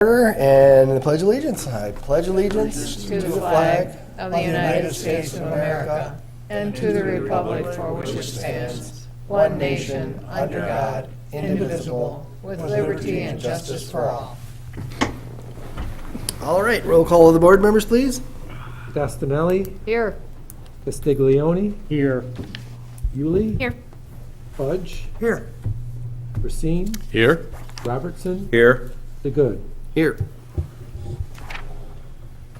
And the Pledge of Allegiance. I pledge allegiance to the flag of the United States of America and to the republic for which it stands, one nation, under God, indivisible, with liberty and justice for all. All right, roll call of the board members, please. Gastinelli, Here. Castiglione, Here. Yuli, Here. Fudge, Here. Racine, Here. Robertson, Here. DeGood. Here.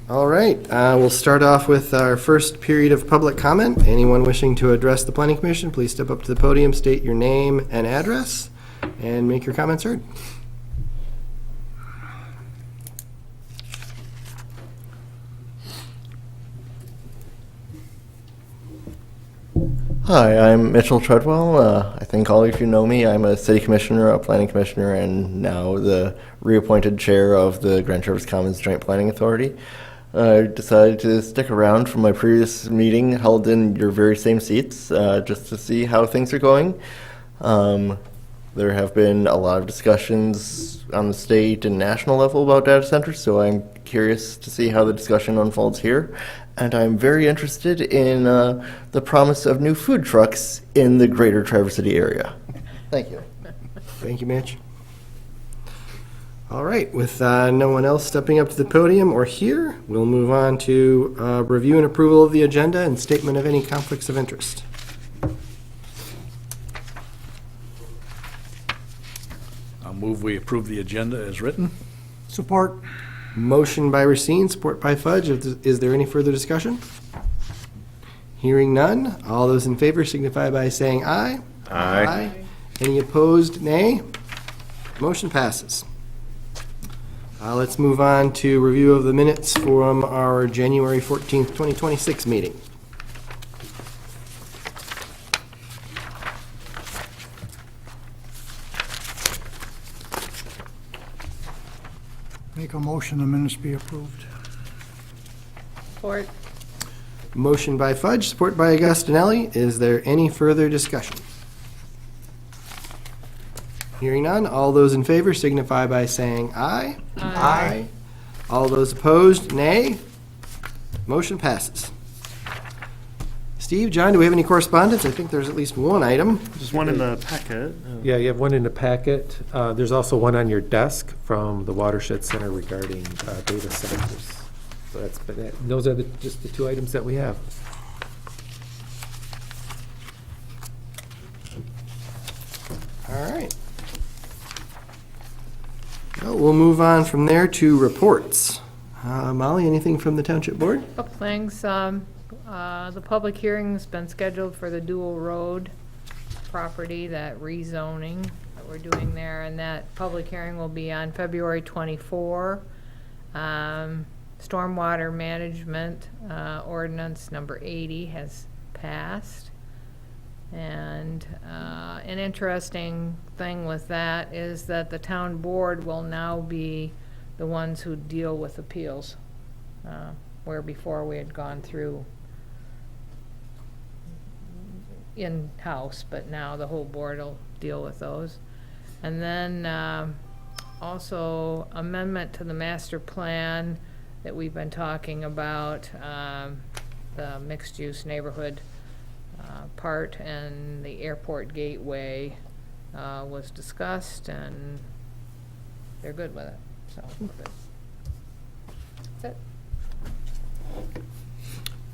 All right, we'll start off with our first period of public comment. Anyone wishing to address the Planning Commission, please step up to the podium, state your name and address, and make your comments heard. Hi, I'm Mitchell Treadwell. I think all of you know me. I'm a city commissioner, a planning commissioner, and now the reappointed chair of the Grand Traverse Commons Joint Planning Authority. I decided to stick around from my previous meeting held in your very same seats just to see how things are going. There have been a lot of discussions on the state and national level about data centers, so I'm curious to see how the discussion unfolds here. And I'm very interested in the promise of new food trucks in the greater Traverse City area. Thank you. Thank you, Mitch. All right, with no one else stepping up to the podium or here, we'll move on to review and approval of the agenda and statement of any conflicts of interest. I'll move we approve the agenda as written. Support. Motion by Racine, support by Fudge. Is there any further discussion? Hearing none. All those in favor signify by saying aye. Aye. Any opposed, nay. Motion passes. Let's move on to review of the minutes from our January 14th, 2026 meeting. Make a motion the minutes be approved. Support. Motion by Fudge, support by Agostinelli. Is there any further discussion? Hearing none. All those in favor signify by saying aye. Aye. All those opposed, nay. Motion passes. Steve, John, do we have any correspondence? I think there's at least one item. There's one in the packet. Yeah, you have one in the packet. There's also one on your desk from the Watershed Center regarding data centers. So that's been it. Those are just the two items that we have. All right. Well, we'll move on from there to reports. Molly, anything from the Township Board? Couple things. The public hearing's been scheduled for the Dual Road property, that rezoning that we're doing there, and that public hearing will be on February 24. Stormwater management ordinance number 80 has passed. And an interesting thing with that is that the town board will now be the ones who deal with appeals, where before we had gone through in-house, but now the whole board will deal with those. And then also amendment to the master plan that we've been talking about, the mixed-use neighborhood part, and the airport gateway was discussed, and they're good with it, so we're good. That's it.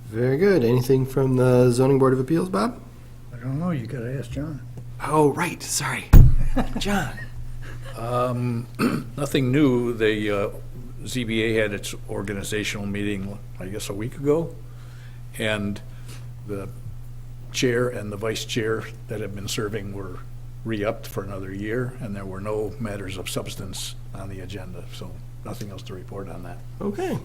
Very good. Anything from the Zoning Board of Appeals, Bob? I don't know, you gotta ask John. Oh, right. Sorry. John. Nothing new. The ZBA had its organizational meeting, I guess, a week ago, and the chair and the vice chair that have been serving were re-upped for another year, and there were no matters of substance on the agenda, so nothing else to report on that. Okay.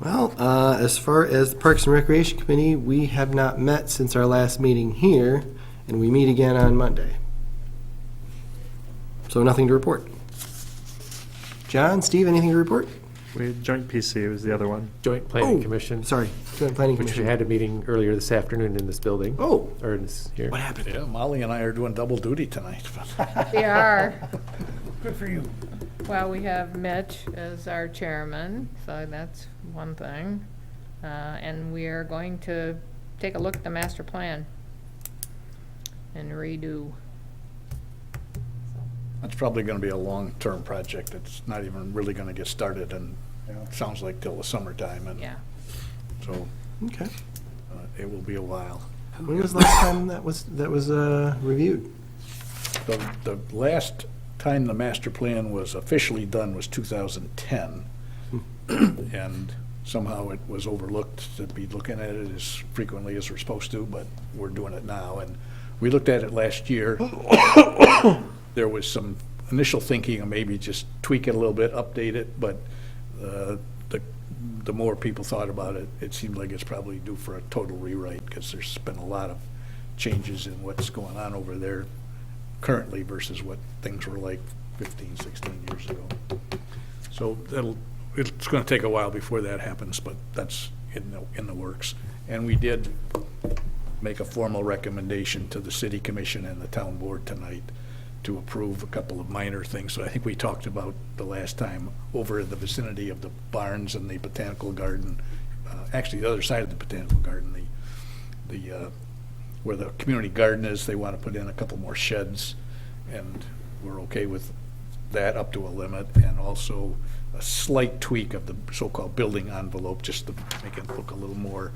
Well, as far as the Parks and Recreation Committee, we have not met since our last meeting here, and we meet again on Monday. So nothing to report. John, Steve, anything to report? We had joint PC was the other one. Joint Planning Commission, Sorry, Joint Planning which we Commission. had a meeting earlier this afternoon in this building. Oh, Or in this here. what happened? Yeah, Molly and I are doing double duty tonight. They are. Good for you. Well, we have Mitch as our chairman, so that's one thing. And we are going to take a look at the master plan and redo. That's probably gonna be a long-term project. It's not even really gonna get started, and it sounds like till the summertime, and Yeah. so Okay. it will be a while. When was the last time that was reviewed? The last time the master plan was officially done was 2010. And somehow it was overlooked to be looking at it as frequently as we're supposed to, but we're doing it now. And we looked at it last year. There was some initial thinking of maybe just tweak it a little bit, update it, but the more people thought about it, it seemed like it's probably due for a total rewrite, because there's been a lot of changes in what's going on over there currently versus what things were like 15, 16 years ago. So it's gonna take a while before that happens, but that's in the works. And we did make a formal recommendation to the city commission and the town board tonight to approve a couple of minor things. So I think we talked about the last time over in the vicinity of the barns and the botanical garden, actually the other side of the botanical garden, where the community garden is, they want to put in a couple more sheds, and we're okay with that up to a limit, and also a slight tweak of the so-called building envelope, just to make it look a little more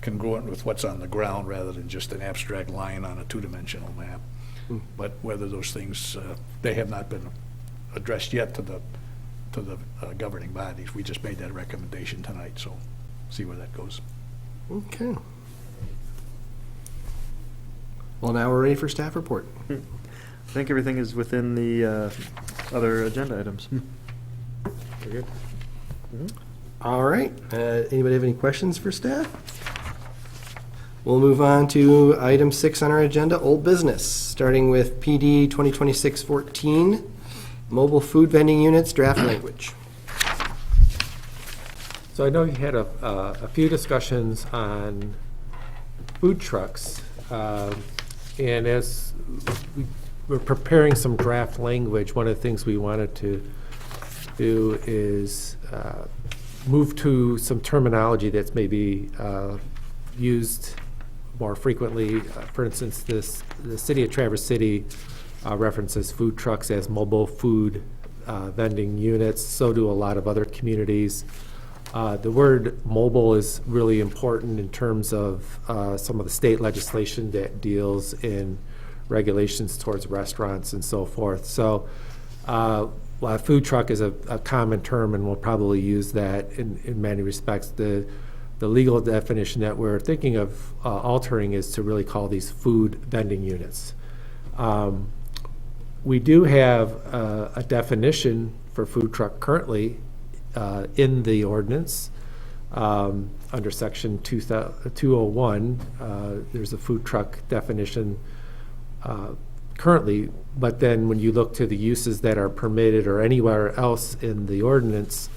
congruent with what's on the ground rather than just an abstract line on a two-dimensional map. But whether those things, they have not been addressed yet to the governing bodies. We just made that recommendation tonight, so see where that goes. Okay. Well, now we're ready for staff report. I think everything is within the other agenda items. Very good. All right. Anybody have any questions for staff? We'll move on to item 6 on our agenda, old business, starting with PD 2026-14, mobile food vending units, draft language. So I know you had a few discussions on food trucks, and as we were preparing some draft language, one of the things we wanted to do is move to some terminology that's maybe used more frequently. For instance, the city of Traverse City references food trucks as mobile food vending units. So do a lot of other communities. The word mobile is really important in terms of some of the state legislation that deals in regulations towards restaurants and so forth. So while food truck is a common term, and we'll probably use that in many respects, the legal definition that we're thinking of altering is to really call these food vending units. We do have a definition for food truck currently in the ordinance. Under section 201, there's a food truck definition currently, but then when you look to the uses that are permitted or anywhere else in the ordinance,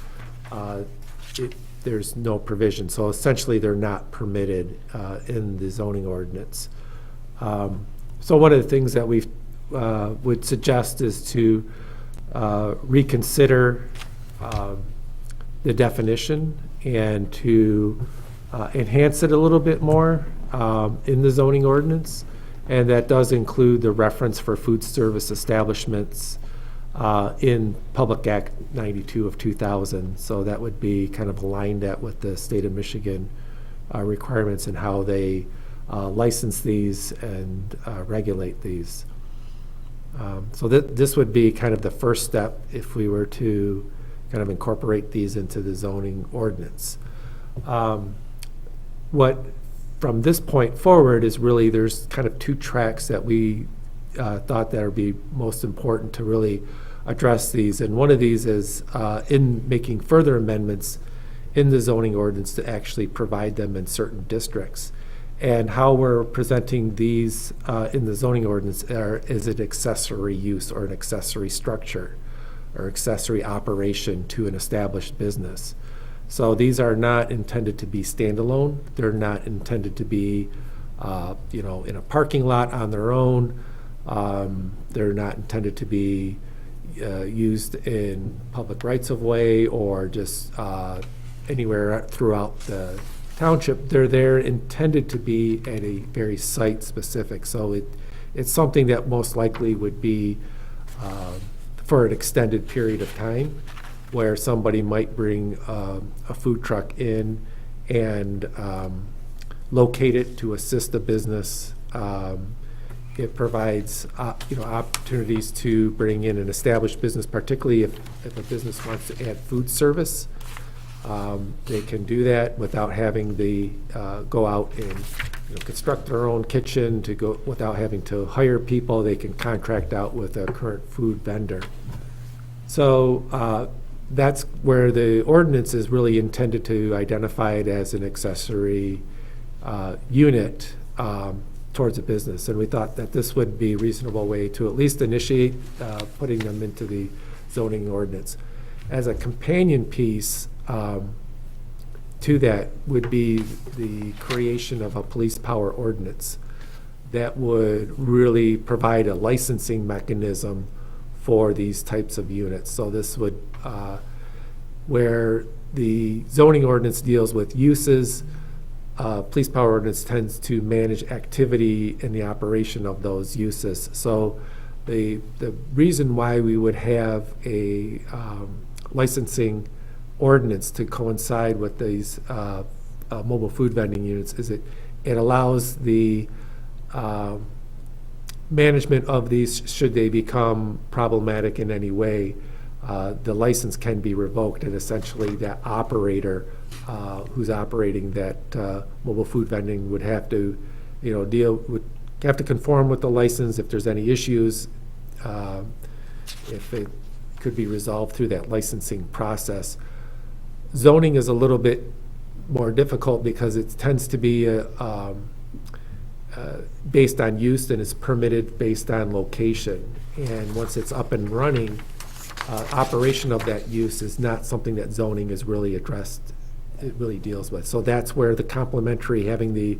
there's no provision. So essentially, they're not permitted in the zoning ordinance. So one of the things that we would suggest is to reconsider the definition and to enhance it a little bit more in the zoning ordinance. And that does include the reference for food service establishments in Public Act 92 of 2000. So that would be kind of aligned with the state of Michigan requirements and how they license these and regulate these. So this would be kind of the first step if we were to kind of incorporate these into the zoning ordinance. What from this point forward is really there's kind of two tracks that we thought that would be most important to really address these. And one of these is in making further amendments in the zoning ordinance to actually provide them in certain districts. And how we're presenting these in the zoning ordinance is an accessory use or an accessory structure or accessory operation to an established business. So these are not intended to be standalone. They're not intended to be, in a parking lot on their own. They're not intended to be, used in public rights-of-way or just anywhere throughout the township. They're intended to be at a very site-specific, so it's something that most likely would be for an extended period of time, where somebody might bring a food truck in and locate it to assist the business. It provides, opportunities to bring in an established business, particularly if a business wants to add food service. They can do that without having the, go out and construct their own kitchen, without having to hire people. They can contract out with a current food vendor. So that's where the ordinance is really intended to identify it as an accessory unit towards a business. And we thought that this would be a reasonable way to at least initiate putting them into the zoning ordinance. As a companion piece to that would be the creation of a police power ordinance that would really provide a licensing mechanism for these types of units. So this would, where the zoning ordinance deals with uses, police power ordinance tends to manage activity in the operation of those uses. So the reason why we would have a licensing ordinance to coincide with these mobile food vending units is it allows the management of these, should they become problematic in any way, the license can be revoked, and essentially that operator who's operating that mobile food vending would have to, would have to conform with the license if there's any issues, if it could be resolved through that licensing process. Zoning is a little bit more difficult because it tends to be based on use and is permitted based on location. And once it's up and running, operation of that use is not something that zoning is really addressed, it really deals with. So that's where the complementary, having the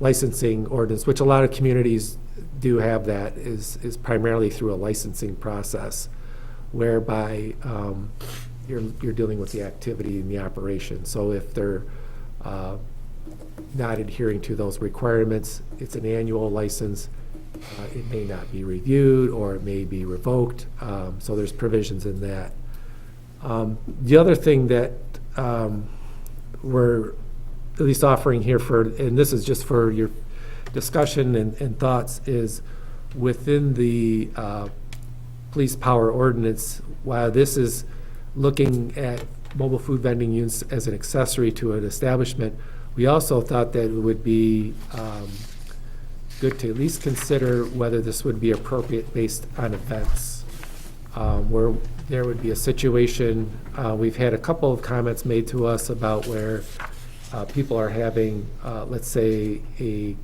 licensing ordinance, which a lot of communities do have that, is primarily through a licensing process, whereby you're dealing with the activity and the operation. So if they're not adhering to those requirements, it's an annual license. It may not be reviewed, or it may be revoked. So there's provisions in that. The other thing that we're at least offering here and this is just for your discussion and thoughts, is within the police power ordinance, while this is looking at mobile food vending units as an accessory to an establishment, we also thought that it would be good to at least consider whether this would be appropriate based on events, where there would be a situation. We've had a couple of comments made to us about where people are having, let's say, a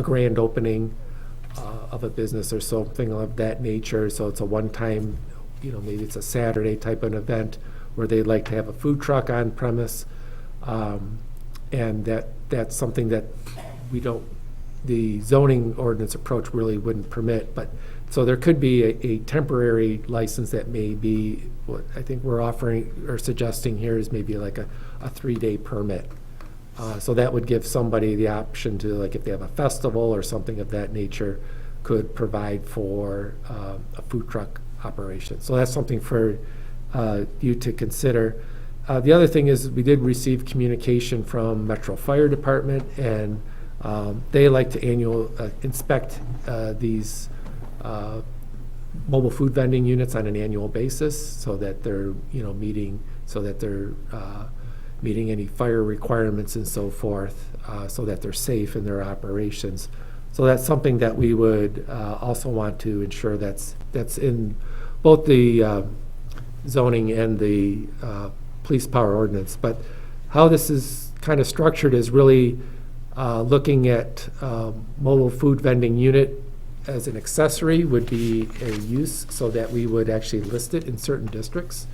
grand opening of a business or something of that nature. So it's a one-time, maybe it's a Saturday type of event where they'd like to have a food truck on premise. And that's something that the zoning ordinance approach really wouldn't permit. But so there could be a temporary license that may be, what I think we're offering or suggesting here is maybe like a 3-day permit. So that would give somebody the option to, like, if they have a festival or something of that nature, could provide for a food truck operation. So that's something for you to consider. The other thing is, we did receive communication from Metro Fire Department, and they like to inspect these mobile food vending units on an annual basis, so that they're meeting any fire requirements and so forth, so that they're safe in their operations. So that's something that we would also want to ensure that's in both the zoning and the police power ordinance. But how this is kind of structured is really looking at mobile food vending unit as an accessory would be a use, so that we would actually list it in certain districts.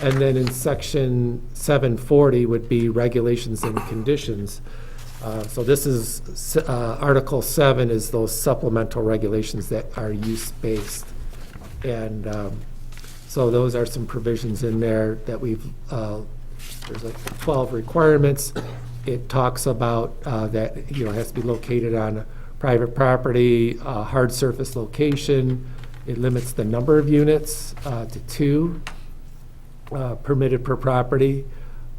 And then in section 740 would be regulations and conditions. So this is Article 7 is those supplemental regulations that are use-based. And so those are some provisions in there that we've, there's like 12 requirements. It talks about that, it has to be located on private property, hard surface location. It limits the number of units to 2 permitted per property.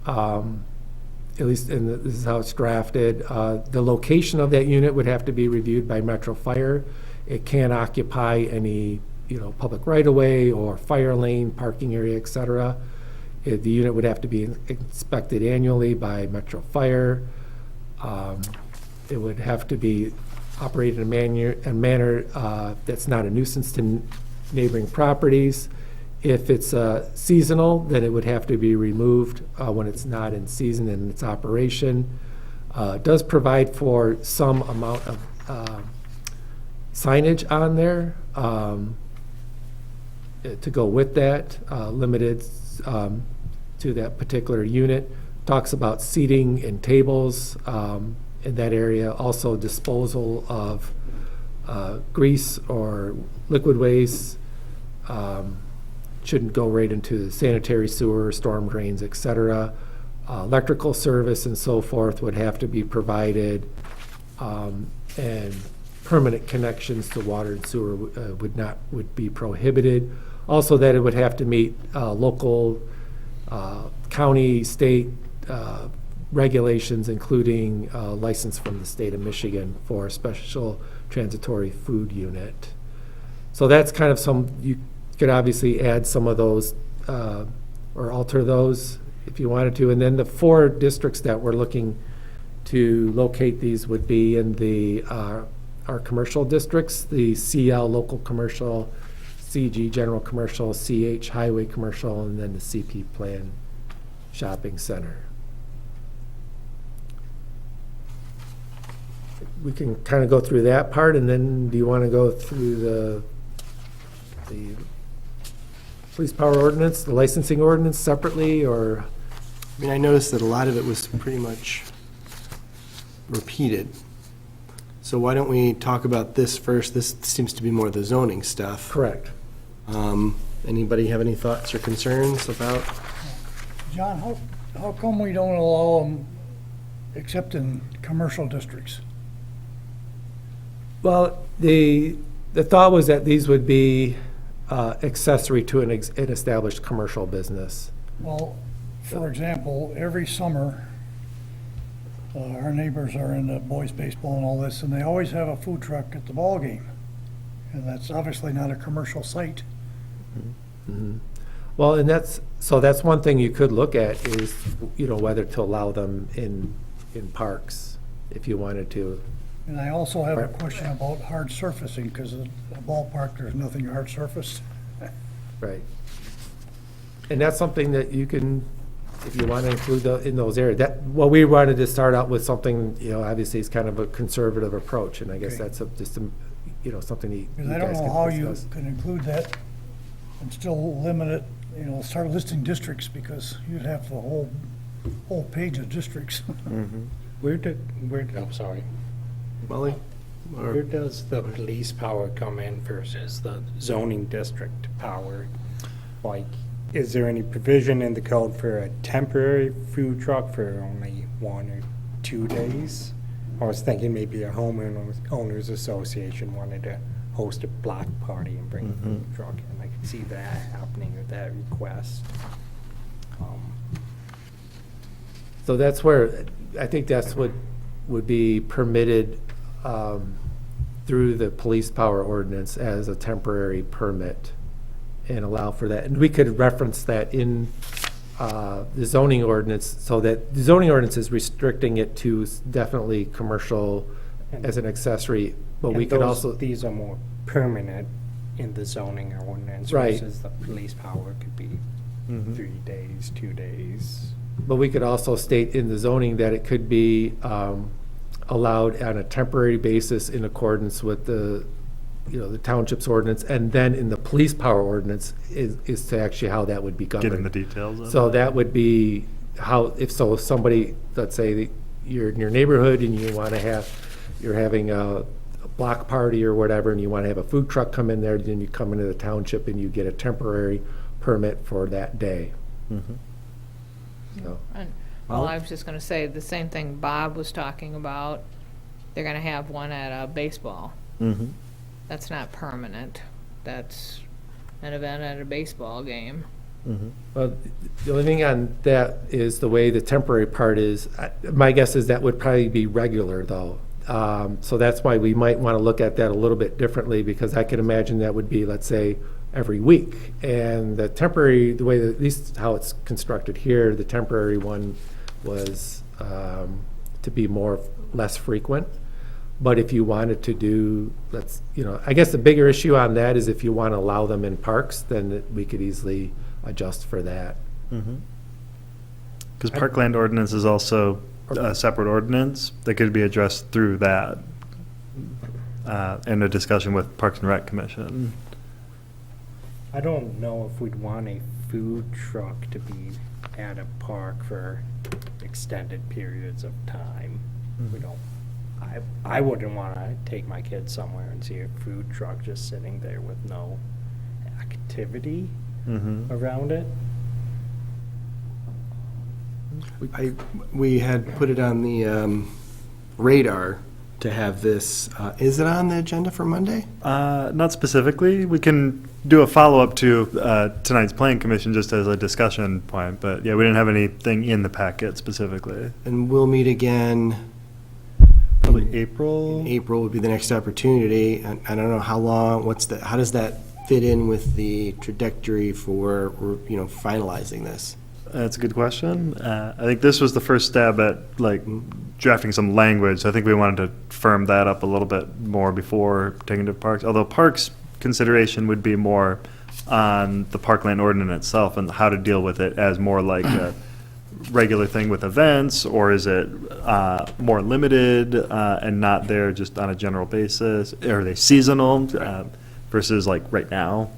At least, and this is how it's drafted. The location of that unit would have to be reviewed by Metro Fire. It can't occupy any, public right-of-way or fire lane, parking area, et cetera. The unit would have to be inspected annually by Metro Fire. It would have to be operated in a manner that's not a nuisance to neighboring properties. If it's seasonal, then it would have to be removed when it's not in season in its operation. It does provide for some amount of signage on there to go with that, limited to that particular unit. Talks about seating and tables in that area, also disposal of grease or liquid waste. Shouldn't go right into the sanitary sewer, storm drains, et cetera. Electrical service and so forth would have to be provided, and permanent connections to water and sewer would be prohibited. Also, that it would have to meet local, county, state regulations, including license from the state of Michigan for a special transitory food unit. So that's kind of you could obviously add some of those or alter those if you wanted to. And then the 4 districts that we're looking to locate these would be in our commercial districts, the CL local commercial, CG general commercial, CH highway commercial, and then the CP plan shopping center. We can kind of go through that part, and then do you want to go through the police power ordinance, the licensing ordinance separately, or? I mean, I noticed that a lot of it was pretty much repeated. So why don't we talk about this first? This seems to be more the zoning stuff. Correct. Anybody have any thoughts or concerns about? John, how come we don't allow them except in commercial districts? Well, the thought was that these would be accessory to an established commercial business. Well, for example, every summer, our neighbors are into boys' baseball and all this, and they always have a food truck at the ball game. And that's obviously not a commercial site. Mm-hmm. Well, and that's one thing you could look at is, whether to allow them in parks if you wanted to. And I also have a question about hard surfacing, because at a ballpark, there's nothing hard surfaced. Right. And that's something that you can, if you want to include in those areas. We wanted to start out with something, obviously it's kind of a conservative approach, and I guess Okay. that's something you Because I don't guys know can how you discuss. can include that and still limit it, start listing districts, because you'd have the whole page of districts. I'm sorry. Molly? Where does the police power come in versus the zoning district power? Like, is there any provision in the code for a temporary food truck for only 1 or 2 days? I was thinking maybe a homeowners association wanted to host a block party and bring a food truck in. I could see that happening with that request. So that's where, I think that's what would be permitted through the police power ordinance as a temporary permit and allow for that. And we could reference that in the zoning ordinance, so that the zoning ordinance is restricting it to definitely commercial as an accessory, but we And could those- also, These are more permanent in the zoning ordinance Right. versus the police power could be 3 days, 2 days. but we could also state in the zoning that it could be allowed on a temporary basis in accordance with the township's ordinance, and then in the police power ordinance is to actually how that would be governed. Get in the details of it. So that would be how, if somebody, let's say that you're in your neighborhood and you want to you're having a block party or whatever, and you want to have a food truck come in there, then you come into the township and you get a temporary permit for that day. So, And- Well, I was just gonna say, the same thing Bob was talking about, they're gonna have one at a baseball. Mm-hmm. That's not permanent, that's an event at a baseball game. well, the only thing on that is the way the temporary part is, my guess is that would probably be regular, though. So that's why we might want to look at that a little bit differently, because I could imagine that would be, let's say, every week. And the temporary, the way, that at least how it's constructed here, the temporary one was to be less frequent. But if you wanted to do, I guess the bigger issue on that is if you want to allow them in parks, then we could easily adjust for that. Because parkland ordinance is also a separate ordinance that could be addressed through that in a discussion with Parks and Rec Commission. I don't know if we'd want a food truck to be at a park for extended periods of time. We don't, I wouldn't want to take my kids somewhere and see a food truck just sitting there with no activity around it. We had put it on the radar to have this, is it on the agenda for Monday? Not specifically. We can do a follow-up to tonight's planning commission just as a discussion point, but yeah, we didn't have anything in the packet specifically. And we'll meet again, Probably April. April would be the next opportunity. And I don't know how long, how does that fit in with the trajectory for, finalizing this? That's a good question. I think this was the first stab at like drafting some language. I think we wanted to firm that up a little bit more before taking to parks. Although parks consideration would be more on the parkland ordinance itself and how to deal with it as more like a regular thing with events, or is it more limited and not there just on a general basis? Are they seasonal versus like right now?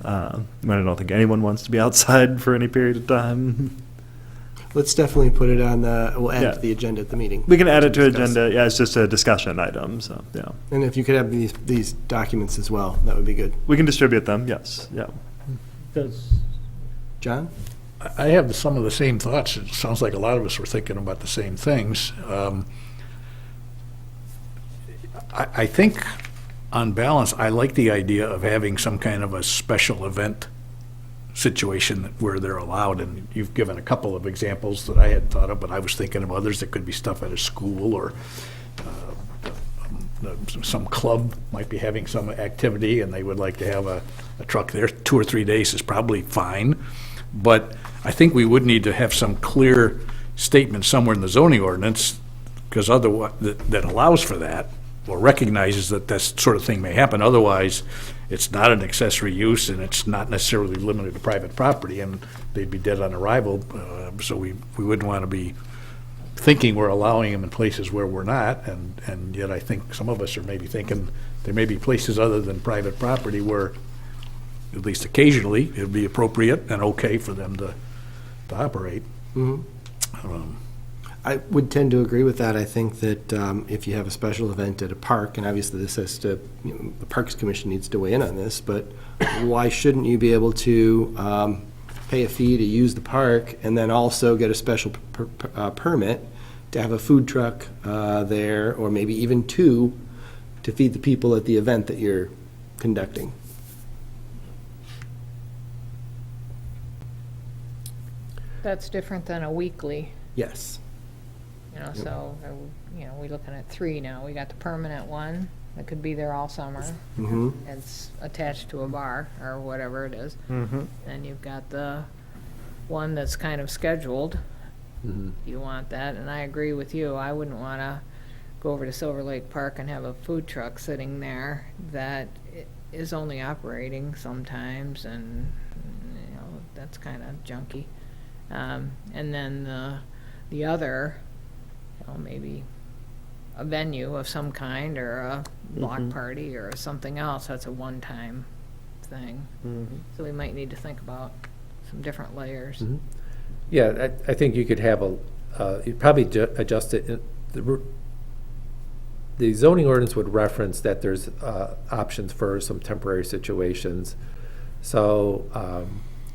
I don't think anyone wants to be outside for any period of time. Let's definitely put it on we'll add it Yeah. to the agenda at the meeting. We can add it to discuss. agenda. Yeah, it's just a discussion item. So yeah, And if you could have these documents as well, that would be good. we can distribute them. Yes. Yeah. John? I have some of the same thoughts. It sounds like a lot of us were thinking about the same things. I think, on balance, I like the idea of having some kind of a special event situation where they're allowed, and you've given a couple of examples that I hadn't thought of, but I was thinking of others. That could be stuff at a school, or some club might be having some activity, and they would like to have a truck there. 2 or 3 days is probably fine, but I think we would need to have some clear statement somewhere in the zoning ordinance, because otherwise, that allows for that, or recognizes that this sort of thing may happen. Otherwise, it's not an accessory use, and it's not necessarily limited to private property, and they'd be dead on arrival. So we wouldn't want to be thinking we're allowing them in places where we're not, and yet I think some of us are maybe thinking there may be places other than private property where, at least occasionally, it'd be appropriate and okay for them to operate. I would tend to agree with that. I think that if you have a special event at a park, and obviously this has to, the Parks Commission needs to weigh in on this, but why shouldn't you be able to pay a fee to use the park and then also get a special permit to have a food truck there, or maybe even 2, to feed the people at the event that you're conducting? That's different than a weekly, Yes. so, we're looking at 3 now. We got the permanent one that could be there all summer. Mm-hmm. It's attached to a bar or whatever it is. And you've got the one that's kind of scheduled. You want that, and I agree with you. I wouldn't want to go over to Silver Lake Park and have a food truck sitting there that is only operating sometimes, and, that's kind of junky. And then the other, maybe a venue of some kind, or a block party, or something else, that's a one-time thing. So we might need to think about some different layers. Yeah, I think you could have you'd probably adjust it. The the zoning ordinance would reference that there's options for some temporary situations. So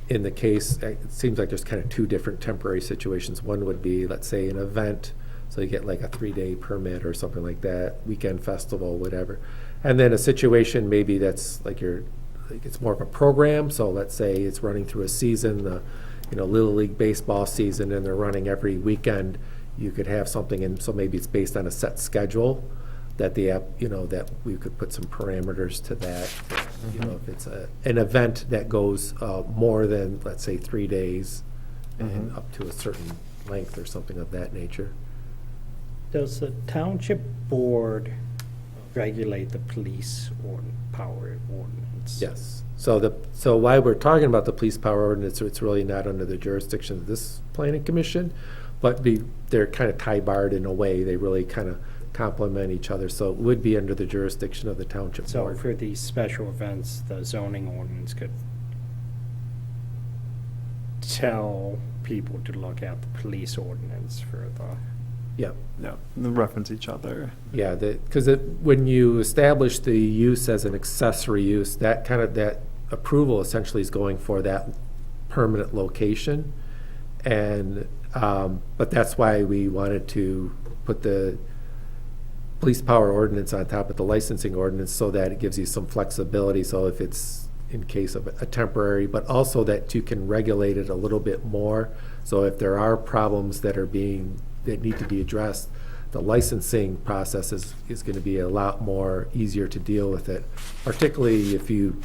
in the case, it seems like there's kind of two different temporary situations. One would be, let's say, an event, so you get like a 3-day permit or something like that, weekend festival, whatever. And then a situation maybe that's like it's more of a program, so let's say it's running through a season, the Little League baseball season, and they're running every weekend. You could have something, and so maybe it's based on a set schedule that that we could put some parameters to that. If it's an event that goes more than, let's say, 3 days and up to a certain length or something of that nature. Does the township board regulate the police power ordinance? Yes. So why we're talking about the police power ordinance, it's really not under the jurisdiction of this planning commission, but they're kind of tie-barred in a way. They really kind of complement each other, so it would be under the jurisdiction of the township So board. for these special events, the zoning ordinance could tell people to look at the police ordinance for the... Yeah, Yeah, they reference each other. yeah, because when you establish the use as an accessory use, that approval essentially is going for that permanent location. And, but that's why we wanted to put the police power ordinance on top of the licensing ordinance, so that it gives you some flexibility. So if it's in case of a temporary, but also that you can regulate it a little bit more. So if there are problems that need to be addressed, the licensing process is going to be a lot more easier to deal with it, particularly if you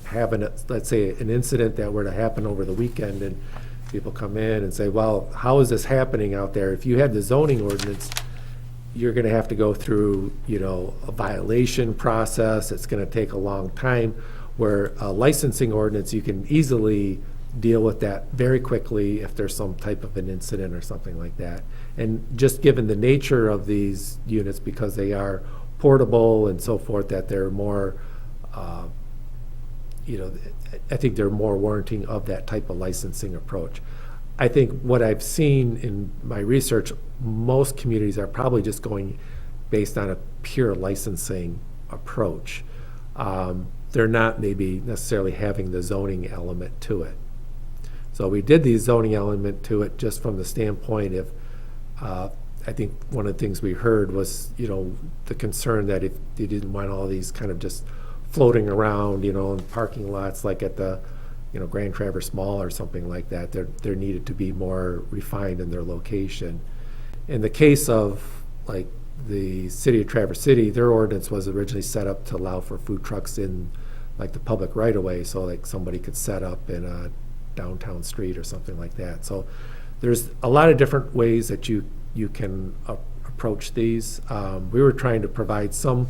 have let's say an incident that were to happen over the weekend and people come in and say, well, how is this happening out there? If you had the zoning ordinance, you're going to have to go through, a violation process. It's going to take a long time, where a licensing ordinance, you can easily deal with that very quickly if there's some type of an incident or something like that. And just given the nature of these units, because they are portable and so forth, that they're more, I think they're more warranting of that type of licensing approach. I think what I've seen in my research, most communities are probably just going based on a pure licensing approach. They're not maybe necessarily having the zoning element to it. So we did the zoning element to it just from the standpoint of, I think one of the things we heard was, the concern that if you didn't want all these kind of just floating around, in parking lots like at the, Grand Traverse Mall or something like that, there needed to be more refined in their location. In the case of like the city of Traverse City, their ordinance was originally set up to allow for food trucks in like the public right of way, so like somebody could set up in a downtown street or something like that. So there's a lot of different ways that you can approach these. We were trying to provide some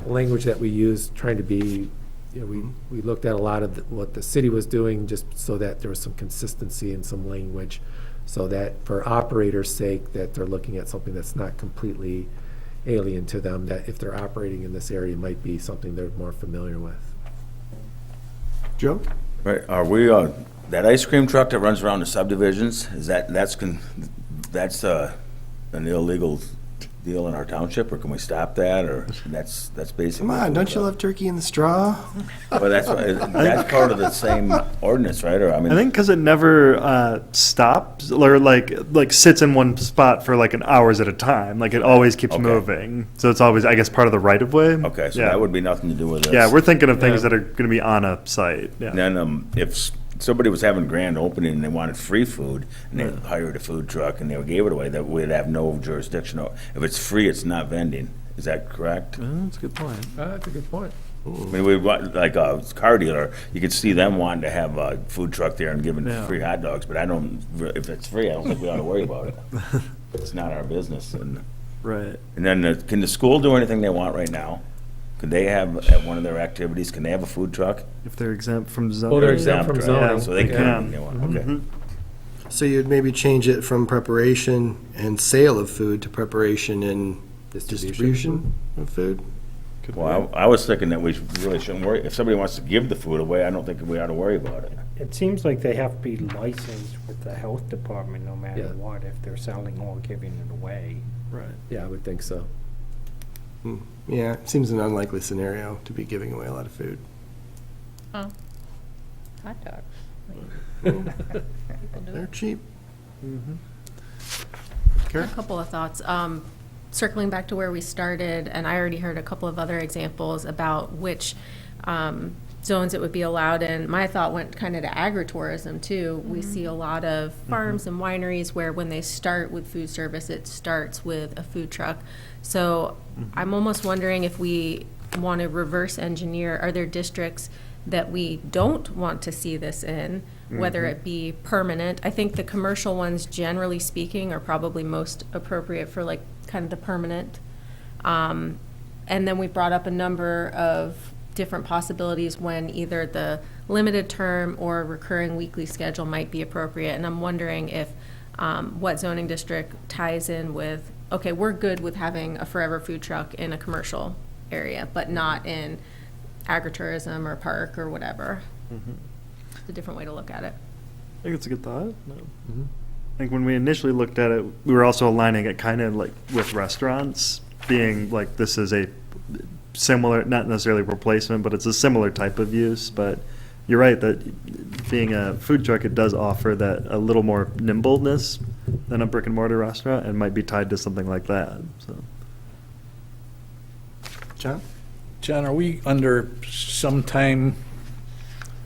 language that we used, trying to be, we looked at a lot of what the city was doing, just so that there was some consistency in some language, so that for operators' sake, that they're looking at something that's not completely alien to them, that if they're operating in this area, might be something they're more familiar with. Joe? Right, are we, that ice cream truck that runs around the subdivisions, that's an illegal deal in our township, or can we stop that, or that's basically? Come on, don't you love turkey in the straw? Well, that's part of the same ordinance, right, or, I think because it never stops or like sits in one spot for like an hours at a time. Like it always keeps Okay. moving. So it's always, I guess, part of the right of way. Okay, so Yeah. that would be nothing to do with this. Yeah, we're thinking of things that are going to be on a site. Yeah. And then, if somebody was having a grand opening and they wanted free food, and they hired a food truck and they gave it away, that we'd have no jurisdiction. If it's free, it's not vending. Is that correct? That's a good point. That's a good point. I mean, we want, like a car dealer, you could see them wanting to have a food truck there and giving Yeah. free hot dogs, but if it's free, I don't think we ought to worry about it. It's not our business. And Right. then, can the school do anything they want right now? Could they have, at one of their activities, can they have a food truck? If they're exempt from zoning. Well, they're exempt from right? zoning. So they Yeah. can, when they want, okay. So you'd maybe change it from preparation and sale of food to preparation and distribution of food? Well, I was thinking that we really shouldn't worry, if somebody wants to give the food away, I don't think we ought to worry about it. It seems like they have to be licensed with the health department no matter Yeah. what, if they're selling or giving it away. Right. Yeah, I would think so. Yeah, it seems an unlikely scenario to be giving away a lot of food. Oh, hot dogs. People do They're it. cheap. A Kara? couple of thoughts. Circling back to where we started, and I already heard a couple of other examples about which zones it would be allowed in. My thought went kind of to agritourism too. We see a lot of farms and wineries where when they start with food service, it starts with a food truck. So I'm almost wondering if we want to reverse engineer, are there districts that we don't want to see this in, whether it be permanent? I think the commercial ones, generally speaking, are probably most appropriate for like kind of the permanent. And then we brought up a number of different possibilities when either the limited term or recurring weekly schedule might be appropriate. And I'm wondering if what zoning district ties in with, okay, we're good with having a forever food truck in a commercial area, but not in agritourism or park or whatever. It's a different way to look at it. I think it's a good thought. I think when we initially looked at it, we were also aligning it kind of like with restaurants, being like this is a similar, not necessarily replacement, but it's a similar type of use. But you're right that being a food truck, it does offer that a little more nimbleness than a brick and mortar restaurant, and might be tied to something like that. So. John? John, are we under some time,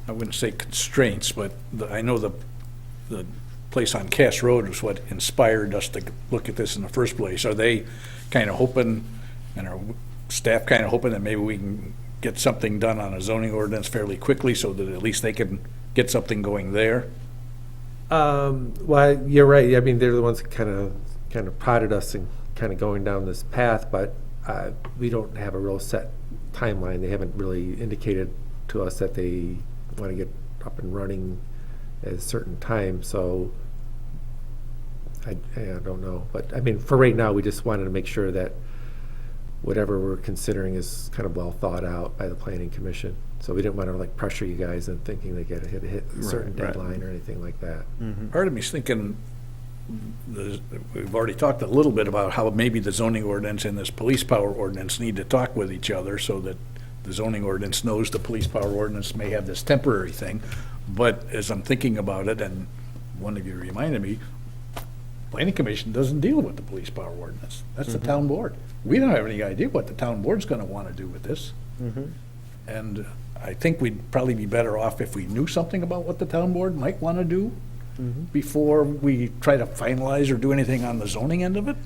I wouldn't say constraints, but I know the place on Cass Road was what inspired us to look at this in the first place. Are they kind of hoping, and are staff kind of hoping that maybe we can get something done on a zoning ordinance fairly quickly so that at least they can get something going there? Well, you're right. I mean, they're the ones that kind of prodded us in kind of going down this path, but we don't have a real set timeline. They haven't really indicated to us that they want to get up and running at a certain time. So I don't know. But I mean, for right now, we just wanted to make sure that whatever we're considering is kind of well thought out by the planning commission. So we didn't want to like pressure you guys and thinking they got to hit a certain Right. deadline or anything like that. Part of me's thinking, we've already talked a little bit about how maybe the zoning ordinance and this police power ordinance need to talk with each other so that the zoning ordinance knows the police power ordinance may have this temporary thing. But as I'm thinking about it, and one of you reminded me, planning commission doesn't deal with the police power ordinance. That's the town board. We don't have any idea what the town board's gonna wanna do with this. And I think we'd probably be better off if we knew something about what the town board might wanna do before we try to finalize or do anything on the zoning end of it.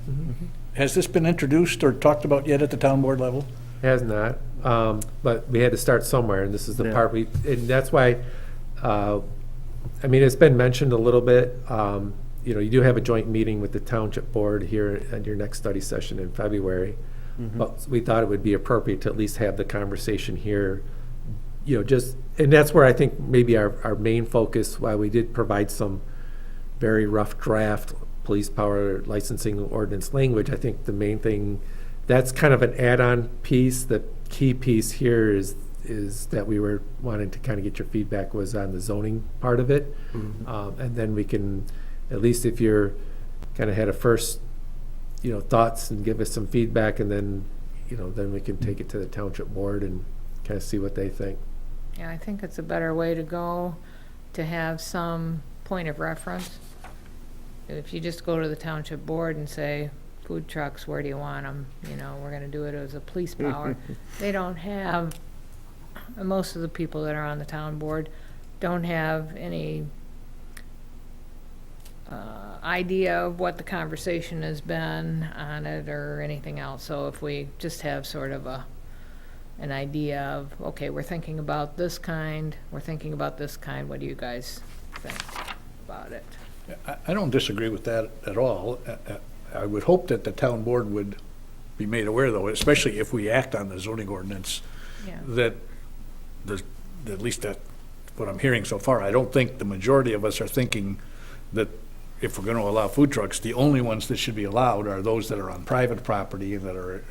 Has this been introduced or talked about yet at the town board level? Has not, but we had to start somewhere, and this is the part and that's why, I mean, it's been mentioned a little bit. You know, you do have a joint meeting with the township board here at your next study session in February. But we thought it would be appropriate to at least have the conversation here, you know, just, and that's where I think maybe our main focus, while we did provide some very rough draft police power licensing ordinance language, I think the main thing, that's kind of an add-on piece. The key piece here is that we were wanting to kind of get your feedback was on the zoning part of it. And then we can, at least if you're kind of had a first, you know, thoughts and give us some feedback, and then, you know, then we can take it to the township board and kind of see what they think. Yeah, I think it's a better way to go, to have some point of reference. If you just go to the township board and say, food trucks, where do you want them? You know, we're gonna do it as a police power. They don't have, most of the people that are on the town board don't have any idea of what the conversation has been on it or anything else. So if we just have sort of an idea of, okay, we're thinking about this kind, what do you guys think about it? I don't disagree with that at all. I would hope that the town board would be made aware, though, especially if we act on the zoning ordinance, Yeah. that at least that's what I'm hearing so far. I don't think the majority of us are thinking that if we're going to allow food trucks, the only ones that should be allowed are those that are on private property, that are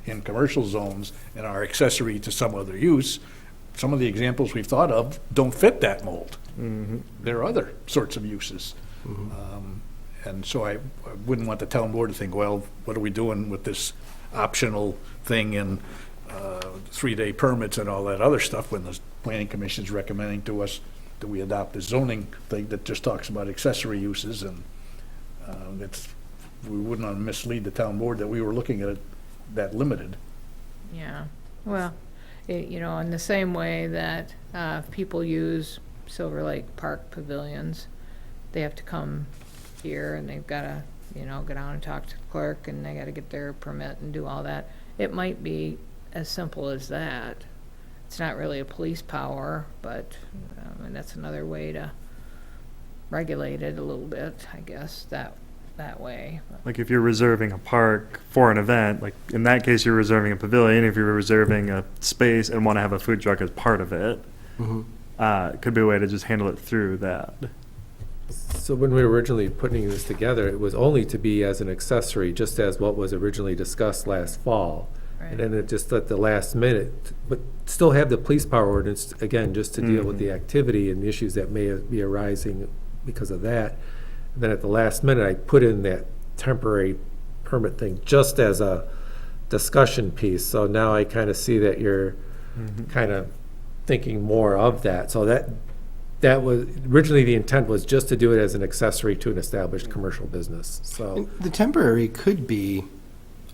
in commercial zones and are accessory to some other use. Some of the examples we've thought of don't fit that mold. There are other sorts of uses. And so I wouldn't want the town board to think, well, what are we doing with this optional thing and 3-day permits and all that other stuff when the planning commission's recommending to us that we adopt a zoning thing that just talks about accessory uses, and we wouldn't want to mislead the town board that we were looking at it that limited. Yeah, well, in the same way that people use Silver Lake Park pavilions, they have to come here and they've got to, go down and talk to the clerk and they got to get their permit and do all that. It might be as simple as that. It's not really a police power, but that's another way to regulate it a little bit, I guess, that way. Like if you're reserving a park for an event, like in that case, you're reserving a pavilion. If you're reserving a space and want to have a food truck as part of it, could be a way to just handle it through that. So when we were originally putting this together, it was only to be as an accessory, just as what was originally discussed last fall. And then it just at the last minute, but still have the police power ordinance, again, just to deal with the activity and the issues that may be arising because of that. And then at the last minute, I put in that temporary permit thing just as a discussion piece. So now I kind of see that you're kind of thinking more of that. So that was, originally the intent was just to do it as an accessory to an established commercial business, so. The temporary could be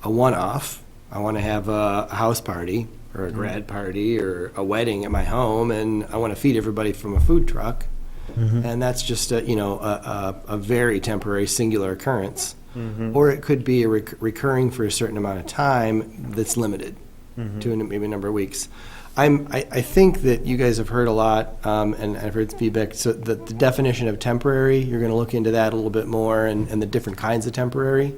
a one-off. I want to have a house party or a grad party or a wedding at my home, and I want to feed everybody from a food truck. And that's just a very temporary singular occurrence. Or it could be a recurring for a certain amount of time that's limited to maybe a number of weeks. I think that you guys have heard a lot, and I've heard feedback, so the definition of temporary, you're going to look into that a little bit more and the different kinds of temporary.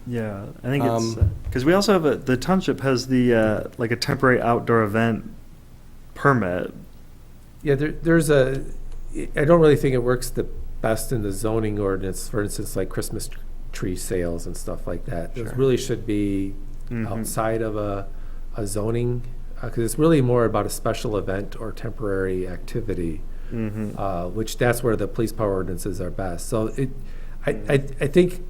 Yeah, I think it's because we also have the township has the like a temporary outdoor event permit. Yeah, there's I don't really think it works the best in the zoning ordinance, for instance, like Christmas tree sales and stuff like that. Those really should be outside of a zoning, because it's really more about a special event or temporary activity, which that's where the police power ordinances are best. So I think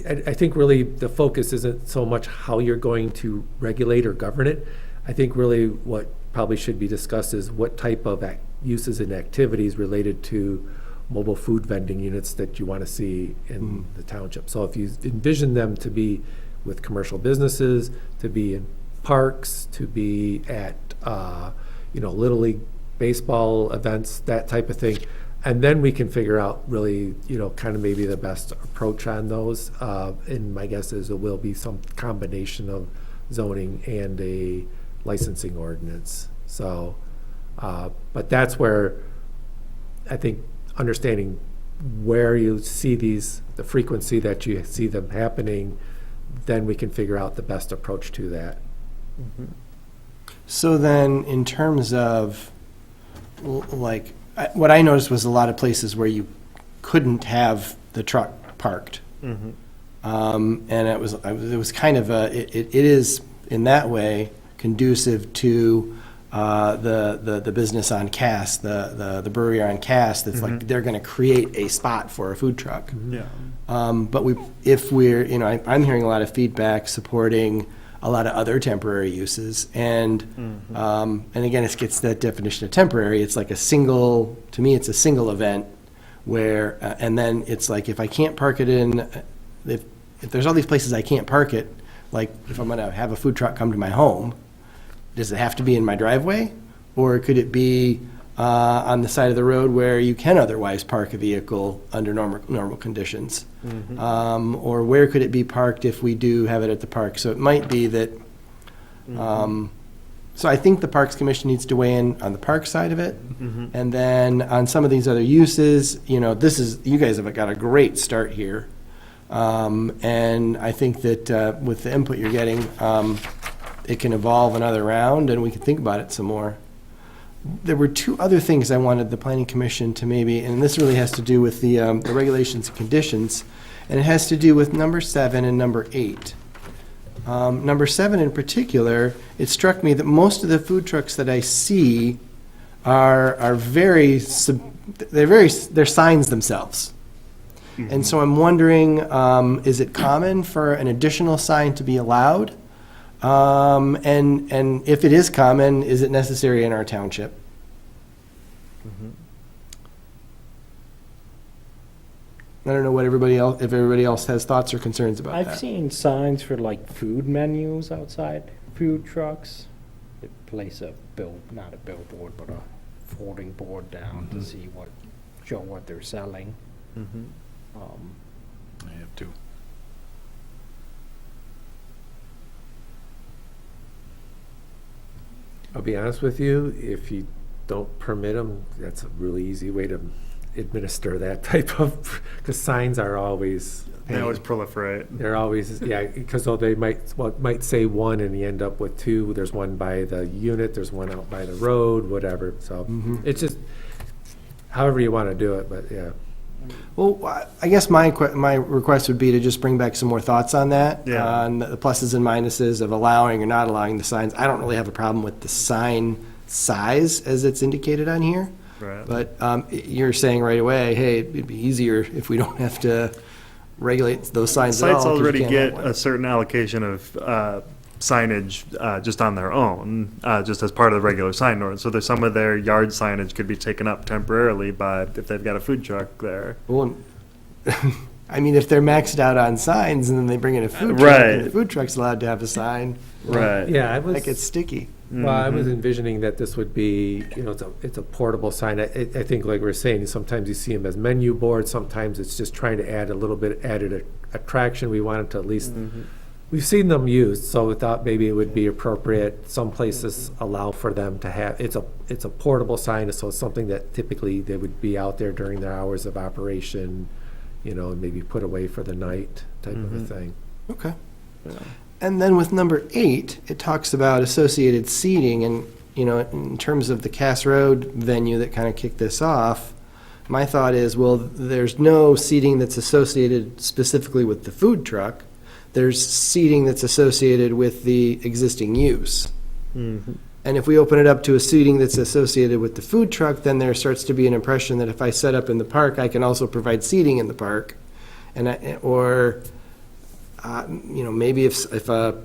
I think really the focus isn't so much how you're going to regulate or govern it. I think really what probably should be discussed is what type of uses and activities related to mobile food vending units that you want to see in the township. So if you envision them to be with commercial businesses, to be in parks, to be at Little League baseball events, that type of thing. And then we can figure out really, kind of maybe the best approach on those. And my guess is it will be some combination of zoning and a licensing ordinance. So, but that's where I think understanding where you see the frequency that you see them happening, then we can figure out the best approach to that. So then, in terms of, what I noticed was a lot of places where you couldn't have the truck parked. And it was kind of it is in that way conducive to the business on Cass, the brewery on Cass, that's like they're going to create a spot for a food truck. But I'm hearing a lot of feedback supporting a lot of other temporary uses, and again, it gets that definition of temporary. It's like to me, it's a single event where, and then it's like if I can't park it if there's all these places I can't park it, like if I'm going to have a food truck come to my home, does it have to be in my driveway, or could it be on the side of the road where you can otherwise park a vehicle under normal conditions? Or where could it be parked if we do have it at the park? So it might be that, so I think the Parks Commission needs to weigh in on the park side of it. And then on some of these other uses, you guys have got a great start here. And I think that with the input you're getting, it can evolve another round and we can think about it some more. There were two other things I wanted the Planning Commission to maybe, and this really has to do with the regulations and conditions, and it has to do with number 7 and number 8. Number 7 in particular, it struck me that most of the food trucks that I see are they're signs themselves. And so I'm wondering, is it common for an additional sign to be allowed? And if it is common, is it necessary in our township? I don't know what everybody else, if everybody else has thoughts or concerns about I've that. seen signs for like food menus outside food trucks. They place a not a billboard, but a folding board down to see show what they're selling. I have to. I'll be honest with you, if you don't permit them, that's a really easy way to administer that type of, because signs are always. They always proliferate. They're always, yeah, because they might say one and you end up with two. There's one by the unit, there's one out by the road, whatever. So it's just however you want to do it, but yeah. Well, I guess my request would be to just bring back some more thoughts on that, Yeah. on the pluses and minuses of allowing or not allowing the signs. I don't really have a problem with the sign size as it's indicated on here. Right. But you're saying right away, hey, it'd be easier if we don't have to regulate those signs at all. Sites 'cause you already can't get have one. a certain allocation of signage just on their own, just as part of the regular sign ordinance. So there's some of their yard signage could be taken up temporarily by, if they've got a food truck there. Well, I mean, if they're maxed out on signs and then they bring in a food truck, and the Right. food truck's allowed to have a sign, Right. Yeah, I was. that gets sticky. Well, I was envisioning that this would be, it's a portable sign. I think, like we were saying, sometimes you see them as menu boards, sometimes it's just trying to add a little bit added attraction. We wanted to at least, we've seen them used, so we thought maybe it would be appropriate. Some places allow for them to have, it's a portable sign, so it's something that typically they would be out there during their hours of operation, and maybe put away for the night type of a thing. Okay. And then with number 8, it talks about associated seating, and, in terms of the Cass Road venue that kind of kicked this off, my thought is, well, there's no seating that's associated specifically with the food truck. There's seating that's associated with the existing use. And if we open it up to a seating that's associated with the food truck, then there starts to be an impression that if I set up in the park, I can also provide seating in the park. Maybe if a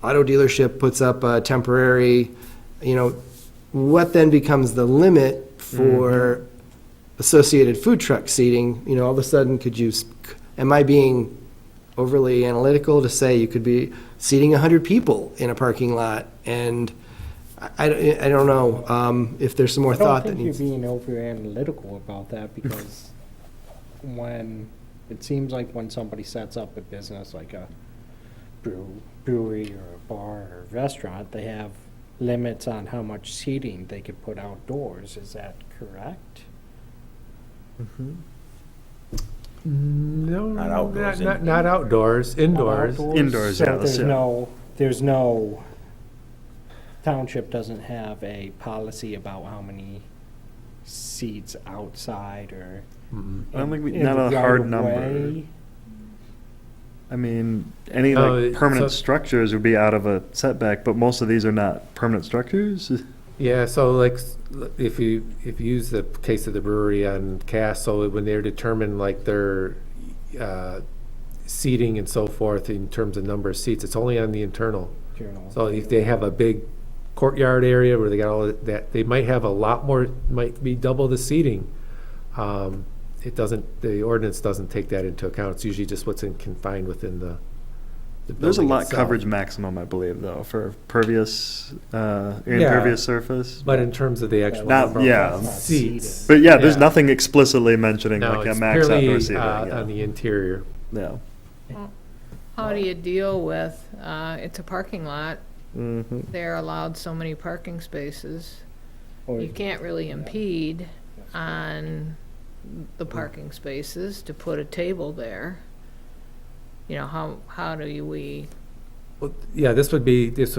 auto dealership puts up a temporary, what then becomes the limit for associated food truck seating? All of a sudden, am I being overly analytical to say you could be seating 100 people in a parking lot? And I don't know if there's some more I don't thought that think you're needs. being over analytical about that, because it seems like when somebody sets up a business like a brewery or a bar or a restaurant, they have limits on how much seating they could put outdoors. Is that correct? No, Not outdoors, not outdoors, indoors. Indoors, So yeah, that's it. there's no, township doesn't have a policy about how many seats outside or I don't think in not the a hard right of number. way. I mean, any No, permanent so- structures would be out of a setback, but most of these are not permanent structures. Yeah, so like, if you use the case of the brewery on Cass, so when they're determined like their seating and so forth in terms of number of seats, it's only on the internal. So if they have a big courtyard area where they got all that, they might have a lot more, might be double the seating. The ordinance doesn't take that into account. It's usually just what's confined within the There's a building lot itself. coverage maximum, I believe, though, for pervious, Yeah. impervious surface. But in terms of the actual Not- number of yeah. seats. But yeah, there's Yeah. nothing explicitly mentioning No, like a it's max outdoor purely seating. Yeah. on the interior. Yeah. How do you deal with, it's a parking lot, Mm-hmm. they're allowed so many parking spaces. Or- You can't really impede on the parking spaces to put a table there. How do we, Well, yeah, this would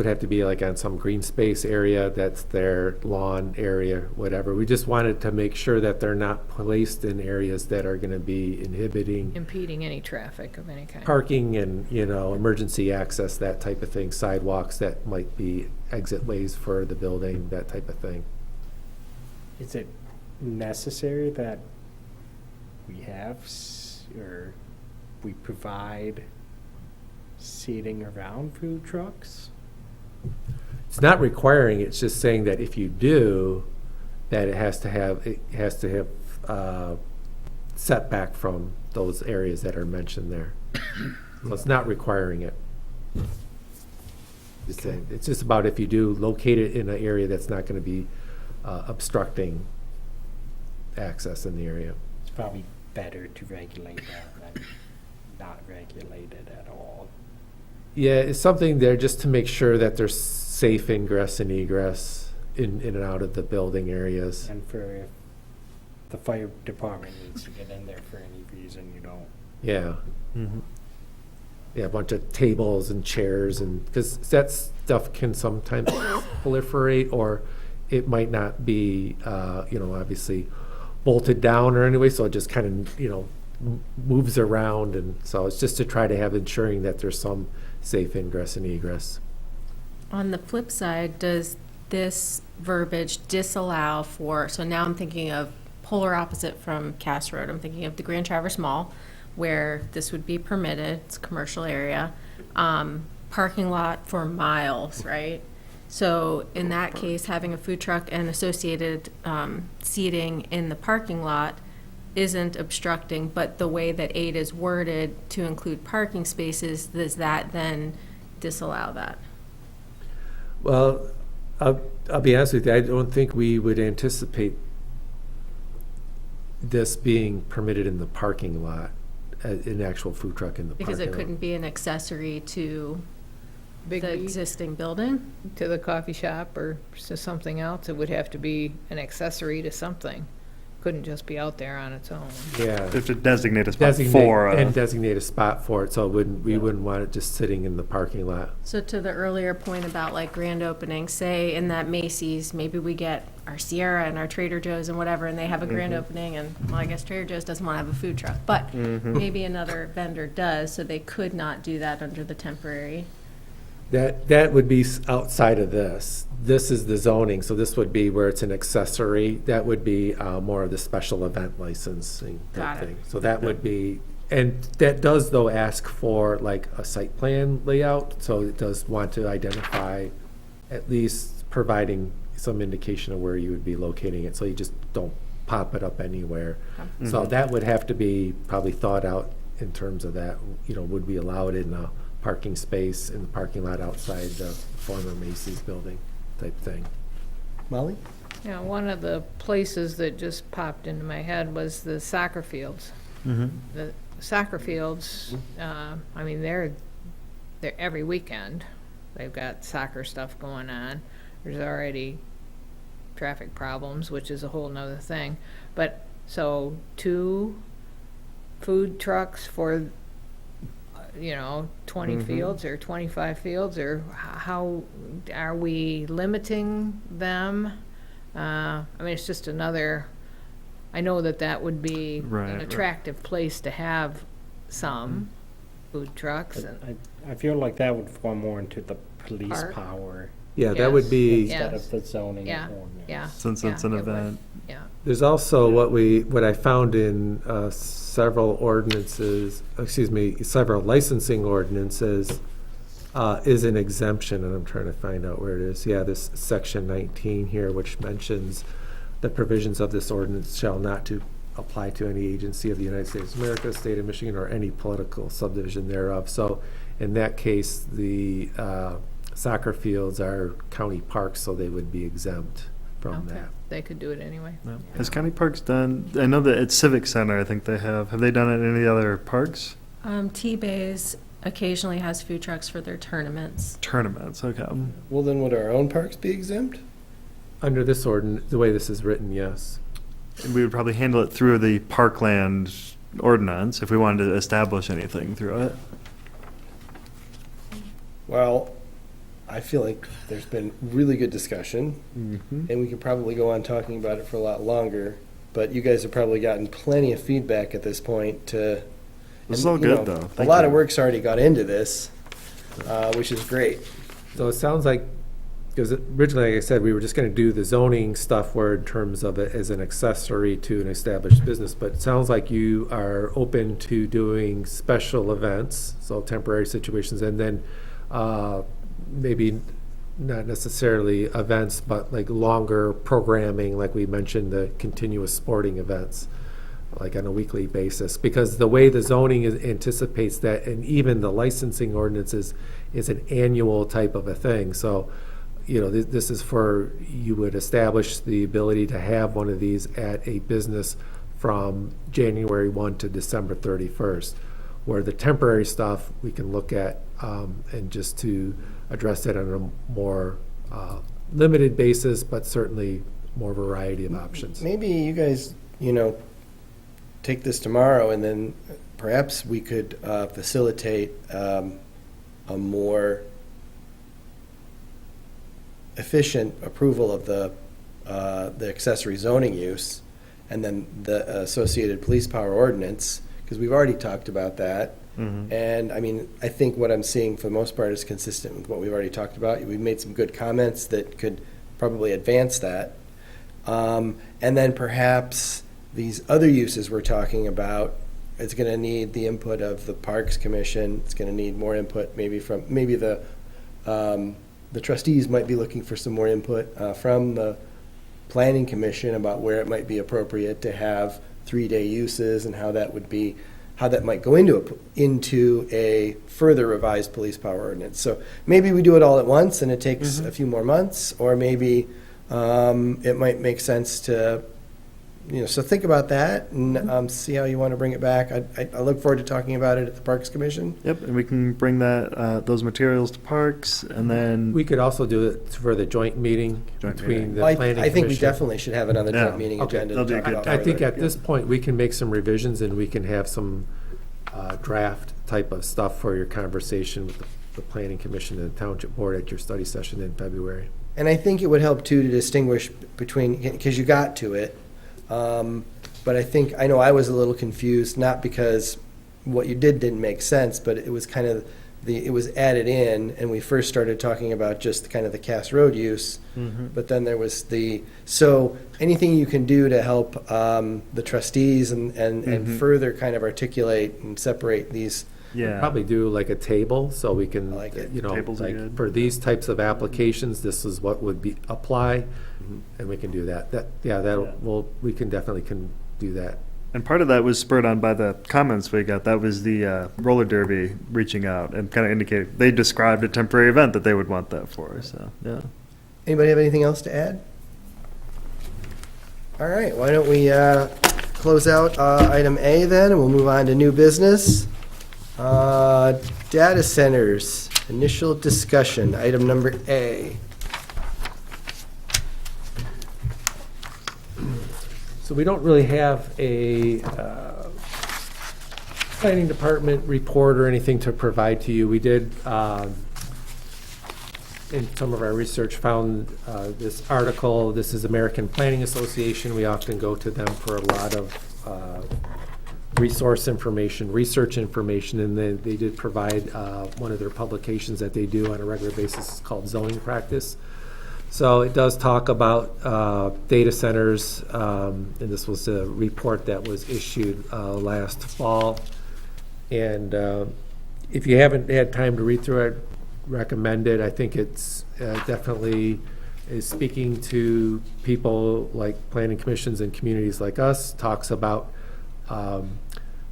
have to be like on some green space area that's their lawn area, whatever. We just wanted to make sure that they're not placed in areas that are gonna be inhibiting impeding any traffic of any kind? parking and, emergency access, that type of thing, sidewalks that might be exit ways for the building, that type of thing. Is it necessary that we have or we provide seating around food trucks? It's not requiring, it's just saying that if you do, that it has to have setback from those areas that are mentioned there. So it's not requiring it. It's just about if you do locate it in an area that's not gonna be obstructing access in the area. It's probably better to regulate that than not regulate it at all. Yeah, it's something there just to make sure that there's safe ingress and egress in and out of the building areas. And for if the fire department needs to get in there for any reason, you don't. Yeah. Mm-hmm. Yeah, a bunch of tables and chairs, and because that stuff can sometimes proliferate, or it might not be, obviously bolted down or anyway, so it just kind of, moves around, and so it's just to try to have ensuring that there's some safe ingress and egress. On the flip side, does this verbiage disallow for, so now I'm thinking of polar opposite from Cass Road, I'm thinking of the Grand Traverse Mall, where this would be permitted, it's a commercial area, parking lot for miles, right? So in that case, having a food truck and associated seating in the parking lot isn't obstructing, but the way that 8 is worded to include parking spaces, does that then disallow that? Well, I'll be honest with you, I don't think we would anticipate this being permitted in the parking lot, an actual food truck in the parking lot. Because it couldn't be an accessory to the Big existing building? to the coffee shop or to something else, it would have to be an accessory to something. Couldn't just be out there on its own. Yeah. They have to designate a spot for Designate a spot for it, so we wouldn't want it just sitting in the parking lot. So to the earlier point about like grand opening, say in that Macy's, maybe we get our Sierra and our Trader Joe's and whatever, and they have a grand opening, and, well, I guess Trader Joe's doesn't want to have a food truck, but maybe another vendor does, so they could not do that under the temporary. That would be outside of this. This is the zoning, so this would be where it's an accessory. That would be more of the special event licensing Got type it. thing. So that would be, and that does though ask for like a site plan layout, so it does want to identify, at least providing some indication of where you would be locating it, so you just don't pop it up anywhere. So that would have to be probably thought out in terms of that, would we allow it in a parking space in the parking lot outside the former Macy's building type thing. Molly? Yeah, one of the places that just popped into my head was the soccer fields. The soccer fields, they're every weekend. They've got soccer stuff going on. There's already traffic problems, which is a whole nother thing. But, so 2 food trucks for 20 fields or 25 fields, or how are we limiting them? It's just another, I know that would be an attractive place to have some food trucks. And I feel like that would fall more into the police Park? power Yeah, that would be, instead Yes. of the zoning Yeah, ordinance. yeah. since it's an Yeah, it would. event. Yeah. there's also what I found in several ordinances, several licensing ordinances, is an exemption, and I'm trying to find out where it is. Yeah, this section 19 here, which mentions the provisions of this ordinance shall not to apply to any agency of the United States of America, state of Michigan, or any political subdivision thereof. So in that case, the soccer fields are county parks, so they would be exempt from Okay, that. they could do it anyway. Yeah. Has County Parks done, I know that at Civic Center, I think they have they done it in any other parks? T-Bays occasionally has food trucks for their tournaments. Tournaments, okay. Well, then would our own parks be exempt? Under this ordinance, the way this is written, yes. We would probably handle it through the Parkland ordinance if we wanted to establish anything through it. Well, I feel like there's been really good discussion, and we could probably go on talking about it for a lot longer, but you guys have probably gotten plenty of feedback at this point to. This is and, all good, though. A Thank lot you. of work's already got into this, which is great. So it sounds like because originally, like I said, we were just gonna do the zoning stuff where in terms of it as an accessory to an established business, but it sounds like you are open to doing special events, so temporary situations, and then, maybe not necessarily events, but like longer programming, like we mentioned, the continuous sporting events, like on a weekly basis, because the way the zoning anticipates that, and even the licensing ordinances is an annual type of a thing. So, you know, this is for, you would establish the ability to have one of these at a business from January 1 to December 31st, where the temporary stuff we can look at and just to address that on a more limited basis, but certainly more variety of options. Maybe you guys, take this tomorrow, and then perhaps we could facilitate a more efficient approval of the accessory zoning use, and then the associated police power ordinance, because we've already talked about that. And I mean, I think what I'm seeing for the most part is consistent with what we've already talked about. We've made some good comments that could probably advance that. And then perhaps these other uses we're talking about, it's going to need the input of the Parks Commission. It's going to need more input maybe from, the trustees might be looking for some more input from the Planning Commission about where it might be appropriate to have 3-day uses and how that might go into a further revised police power ordinance. So maybe we do it all at once and it takes a few more months, or maybe it might make sense to, so think about that and see how you want to bring it back. I look forward to talking about it at the Parks Commission. Yep, and we can bring those materials to Parks, and then We could also do it for the joint meeting between the Well, planning commission. I think we definitely should have it on the joint Yeah. meeting Okay, agenda. that'll to be a talk good about time. I think further. at this point, we can make some revisions and we can have some draft type of stuff for your conversation with the planning commission and the township board at your study session in February. And I think it would help too to distinguish between, because you got to it, but I know I was a little confused, not because what you didn't make sense, but it was kind of it was added in, and we first started talking about just kind of the Cass Road use, but then there was so anything you can do to help the trustees and further kind of articulate and separate these. yeah, Probably do like a table, so we can, I like it. Tables are like good. for these types of applications, this is what would be apply, and we can do that. We can definitely do that. And part of that was spurred on by the comments we got. That was the roller derby reaching out and kind of indicated they described a temporary event that they would want that for. So yeah. Anybody have anything else to add? All right, why don't we close out item A then, and we'll move on to new business. Data centers, initial discussion, item number A. So we don't really have a planning department report or anything to provide to you. We did, in some of our research, found this article. This is American Planning Association. We often go to them for a lot of research information, and they did provide one of their publications that they do on a regular basis. It's called Zoning Practice. So it does talk about data centers, and this was a report that was issued last fall. And if you haven't had time to read through it, recommend it. I think it's definitely is speaking to people like planning commissions and communities like us, talks about how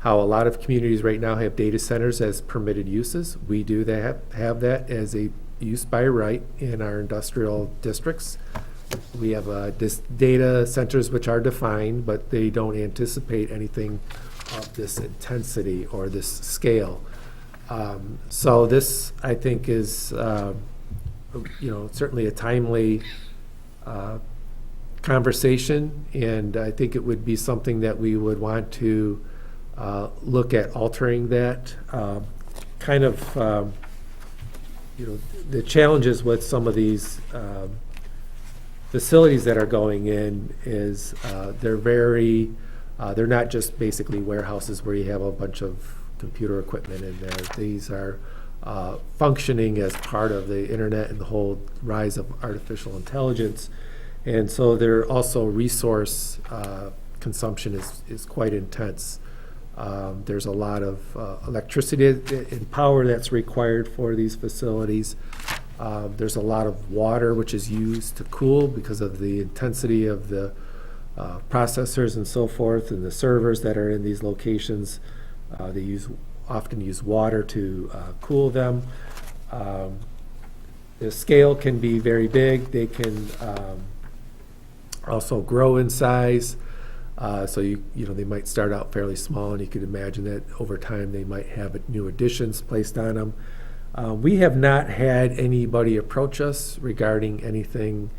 a lot of communities right now have data centers as permitted uses. We do have that as a use by right in our industrial districts. We have data centers which are defined, but they don't anticipate anything of this intensity or this scale. So this, I think, is certainly a timely conversation, and I think it would be something that we would want to look at altering that. The challenges with some of these facilities that are going in is they're not just basically warehouses where you have a bunch of computer equipment in there. These are functioning as part of the internet and the whole rise of artificial intelligence. And so there also resource consumption is quite intense. There's a lot of electricity and power that's required for these facilities. There's a lot of water which is used to cool because of the intensity of the processors and so forth, and the servers that are in these locations. They often use water to cool them. The scale can be very big. They can also grow in size. So they might start out fairly small, and you could imagine that over time they might have new additions placed on them. We have not had anybody approach us regarding anything,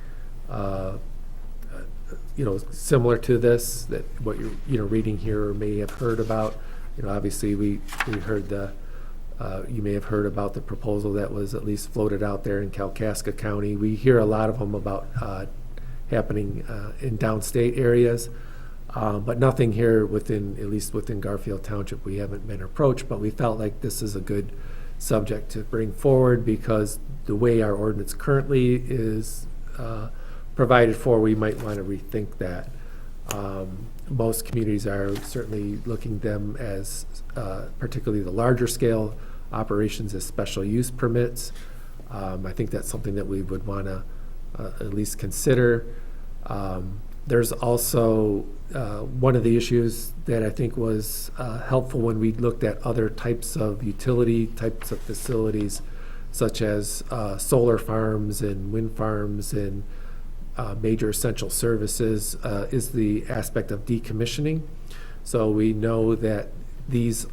similar to this, that what you're, reading here or may have heard about. Obviously we heard you may have heard about the proposal that was at least floated out there in Kalkaska County. We hear a lot of them about happening in downstate areas. But nothing here at least within Garfield Township. We haven't been approached, but we felt like this is a good subject to bring forward because the way our ordinance currently is provided for, we might want to rethink that. Most communities are certainly looking them as, particularly the larger scale operations, as special use permits. I think that's something that we would want to at least consider. There's also one of the issues that I think was helpful when we looked at other types of utility types of facilities, such as solar farms and wind farms and major essential services, is the aspect of decommissioning. So we know that these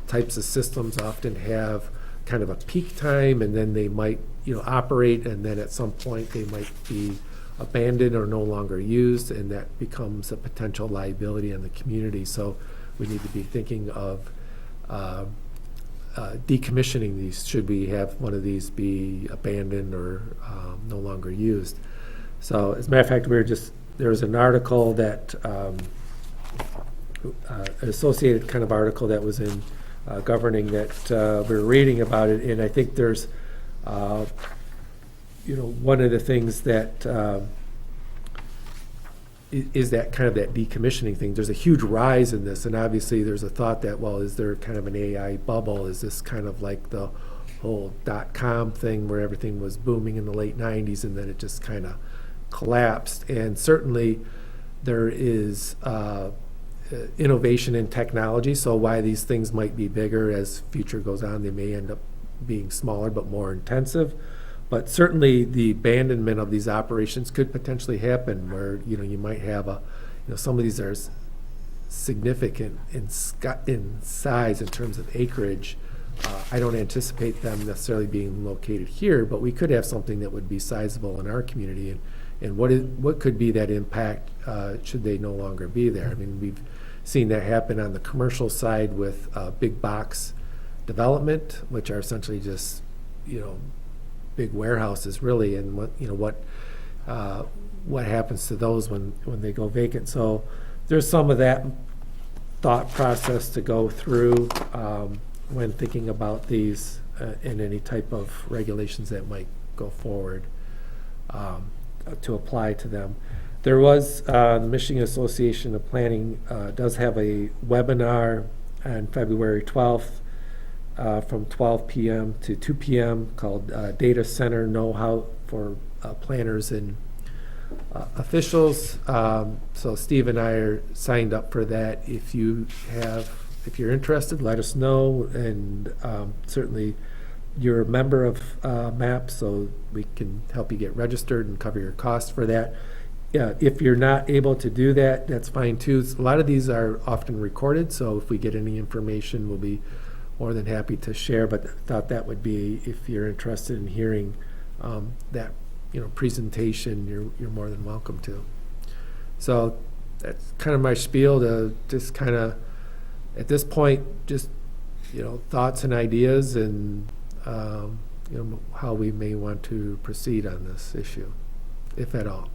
types of systems often have kind of a peak time, and then they might operate, and then at some point they might be abandoned or no longer used, and that becomes a potential liability on the community. So we need to be thinking of decommissioning these, should we have one of these be abandoned or no longer used. So as a matter of fact, there was an article that, an associated kind of article that was in governing that we were reading about it, and I think there's one of the things that is that kind of that decommissioning thing. There's a huge rise in this, and obviously there's a thought that, well, is there kind of an AI bubble? Is this kind of like the whole .com thing where everything was booming in the late 90s and then it just kind of collapsed? And certainly there is innovation in technology, so why these things might be bigger as future goes on, they may end up being smaller but more intensive. But certainly the abandonment of these operations could potentially happen where, you might have some of these are significant in size in terms of acreage. I don't anticipate them necessarily being located here, but we could have something that would be sizable in our community. And what could be that impact should they no longer be there? I mean, we've seen that happen on the commercial side with big box development, which are essentially just, big warehouses really, and what happens to those when they go vacant. So there's some of that thought process to go through when thinking about these and any type of regulations that might go forward to apply to them. There was the Michigan Association of Planning does have a webinar on February 12th from 12 p.m. to 2 p.m. called Data Center Know-How for Planners and Officials. So Steve and I are signed up for that. If you're interested, let us know, and certainly you're a member of MAP, so we can help you get registered and cover your costs for that. If you're not able to do that, that's fine too. A lot of these are often recorded, so if we get any information, we'll be more than happy to share, but I thought that would be, if you're interested in hearing that presentation, you're more than welcome to. So that's kind of my spiel to just kind of, at this point, just thoughts and ideas and how we may want to proceed on this issue, if at all.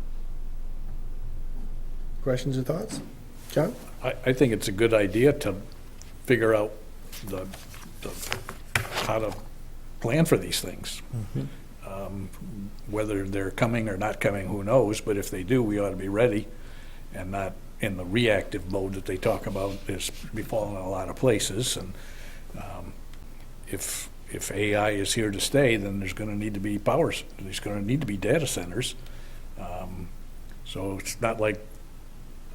Questions or thoughts? John? I think it's a good idea to figure out how to plan for these things. Whether they're coming or not coming, who knows, but if they do, we ought to be ready and not in the reactive mode that they talk about is befalling in a lot of places. And if AI is here to stay, then there's gonna need to be powers, there's gonna need to be data centers. So it's not like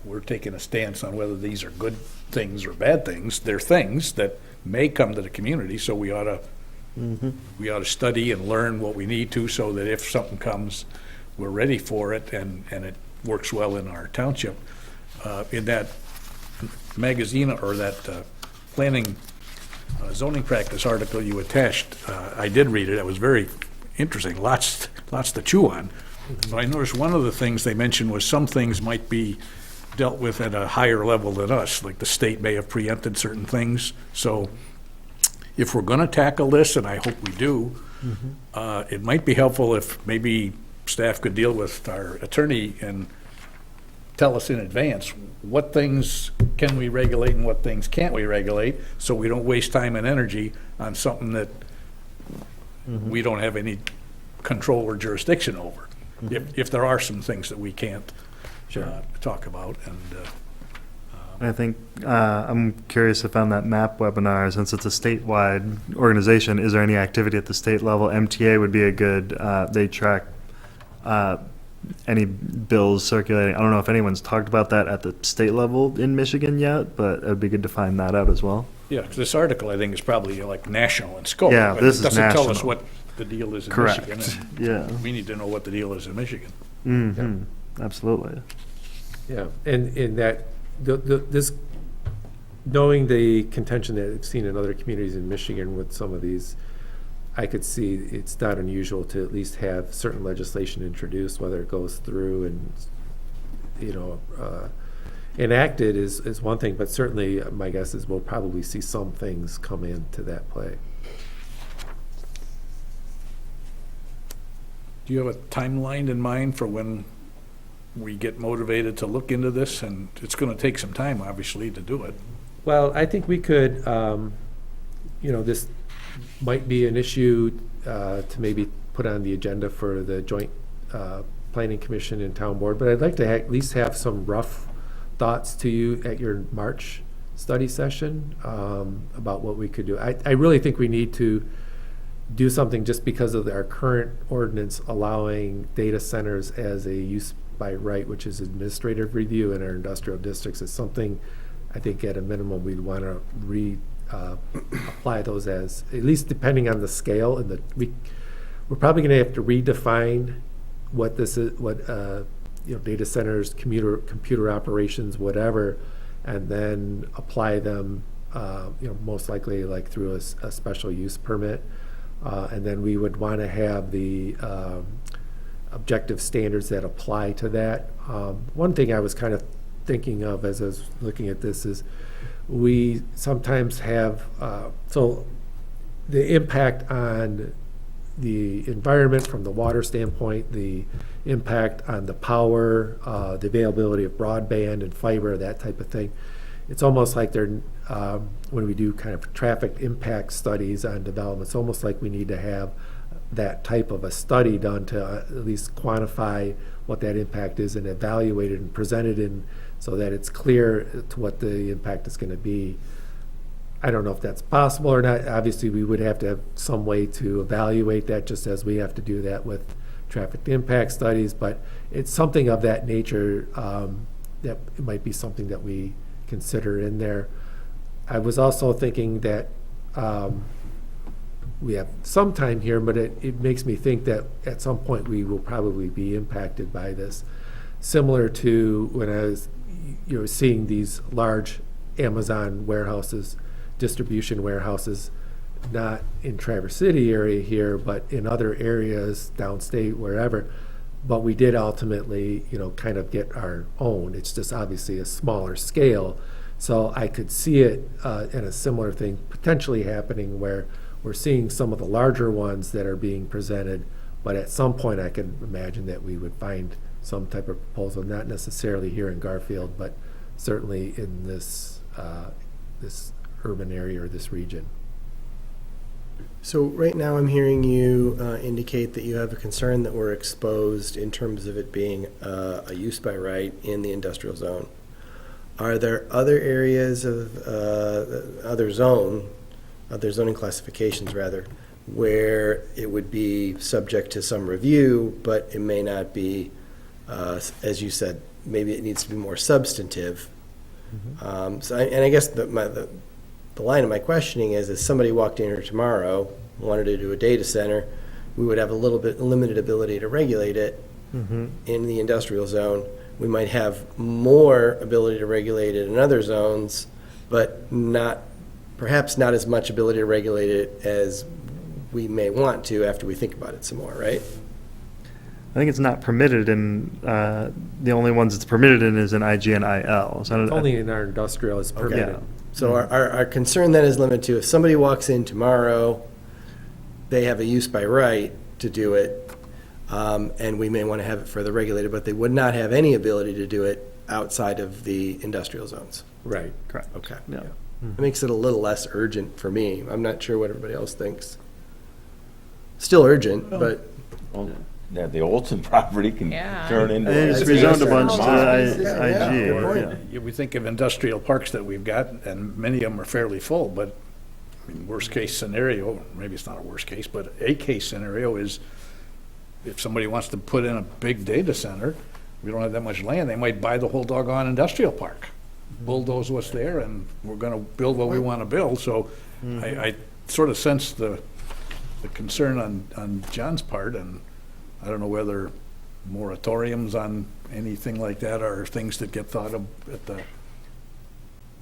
we're taking a stance on whether these are good things or bad things. They're things that may come to the community, so we ought to study and learn what we need to, so that if something comes, we're ready for it, and it works well in our township. In that magazine, or that planning zoning practice article you attached, I did read it. It was very interesting, lots to chew on. But I noticed one of the things they mentioned was some things might be dealt with at a higher level than us, like the state may have preempted certain things. So if we're going to tackle this, and I hope we do, it might be helpful if maybe staff could deal with our attorney and tell us in advance what things can we regulate and what things can't we regulate, so we don't waste time and energy on something that we don't have any control or jurisdiction over. If there are some things that we can't talk about. And I think I'm curious if on that MAP webinar, since it's a statewide organization, is there any activity at the state level? MTA would be a good, they track any bills circulating. I don't know if anyone's talked about that at the state level in Michigan yet, but it would be good to find that out as well. yeah, 'cause this article, I think, is probably like national in scope. Yeah, but this is it doesn't tell us national. what the deal is in Correct. Michigan. Yeah. And we need to know what the deal is in Michigan. Absolutely. Yeah, and in that, this, knowing the contention that I've seen in other communities in Michigan with some of these, I could see it's not unusual to at least have certain legislation introduced, whether it goes through and, enacted is one thing, but certainly my guess is we'll probably see some things come into that play. Do you have a timeline in mind for when we get motivated to look into this? And it's going to take some time, obviously, to do it. Well, I think we could, this might be an issue to maybe put on the agenda for the joint planning commission and town board, but I'd like to at least have some rough thoughts to you at your March study session about what we could do. I really think we need to do something just because of our current ordinance allowing data centers as a use by right, which is administrative review in our industrial districts. Is something I think at a minimum we'd want to apply those as, at least depending on the scale, and we're probably going to have to redefine what this is, what data centers, computer operations, whatever, and then apply them most likely like through a special use permit, and then we would want to have the objective standards that apply to that. One thing I was kind of thinking of as I was looking at this is we sometimes have, so the impact on the environment from the water standpoint, the impact on the power, the availability of broadband and fiber, that type of thing. It's almost like they're, when we do kind of traffic impact studies on development, it's almost like we need to have that type of a study done to at least quantify what that impact is and evaluate it and present it in so that it's clear to what the impact is going to be. I don't know if that's possible or not. Obviously, we would have to have some way to evaluate that, just as we have to do that with traffic impact studies, but it's something of that nature that it might be something that we consider in there. I was also thinking that we have some time here, but it makes me think that at some point we will probably be impacted by this. Similar to when I was seeing these large Amazon warehouses, distribution warehouses, not in Traverse City area here, but in other areas, downstate, wherever. But we did ultimately, kind of get our own. It's just obviously a smaller scale. So I could see it in a similar thing potentially happening where we're seeing some of the larger ones that are being presented, but at some point I can imagine that we would find some type of proposal, not necessarily here in Garfield, but certainly in this this urban area or this region. So right now, I'm hearing you indicate that you have a concern that we're exposed in terms of it being a use by right in the industrial zone. Are there other areas of other zoning classifications rather, where it would be subject to some review, but it may not be, as you said, maybe it needs to be more substantive? And I guess the line of my questioning is, if somebody walked in here tomorrow, wanted to do a data center, we would have a little bit limited ability to regulate it in the industrial zone. We might have more ability to regulate it in other zones, but perhaps not as much ability to regulate it as we may want to after we think about it some more, right? I think it's not permitted in, the only ones it's permitted in is in IG and IL. So I don't- Only in our industrial is permitted. So our concern then is limited to, if somebody walks in tomorrow, they have a use by right to do it, and we may want to have it further regulated, but they would not have any ability to do it outside of the industrial zones. Right. Correct. Okay. Yeah. It makes it a little less urgent for me. I'm not sure what everybody else thinks. Still urgent, but. Yeah, the Olson property can Yeah. turn into. And it's That's rezoned a good. bunch to Yeah, IG. good point. yeah. We think of industrial parks that we've got, and many of them are fairly full, but I mean, worst case scenario, maybe it's not a worst case, but a case scenario is if somebody wants to put in a big data center, we don't have that much land, they might buy the whole doggone industrial park, bulldoze what's there, and we're gonna build what we wanna build, so I sort of sense the concern on John's part, and I don't know whether moratoriums on anything like that are things that get thought of at the,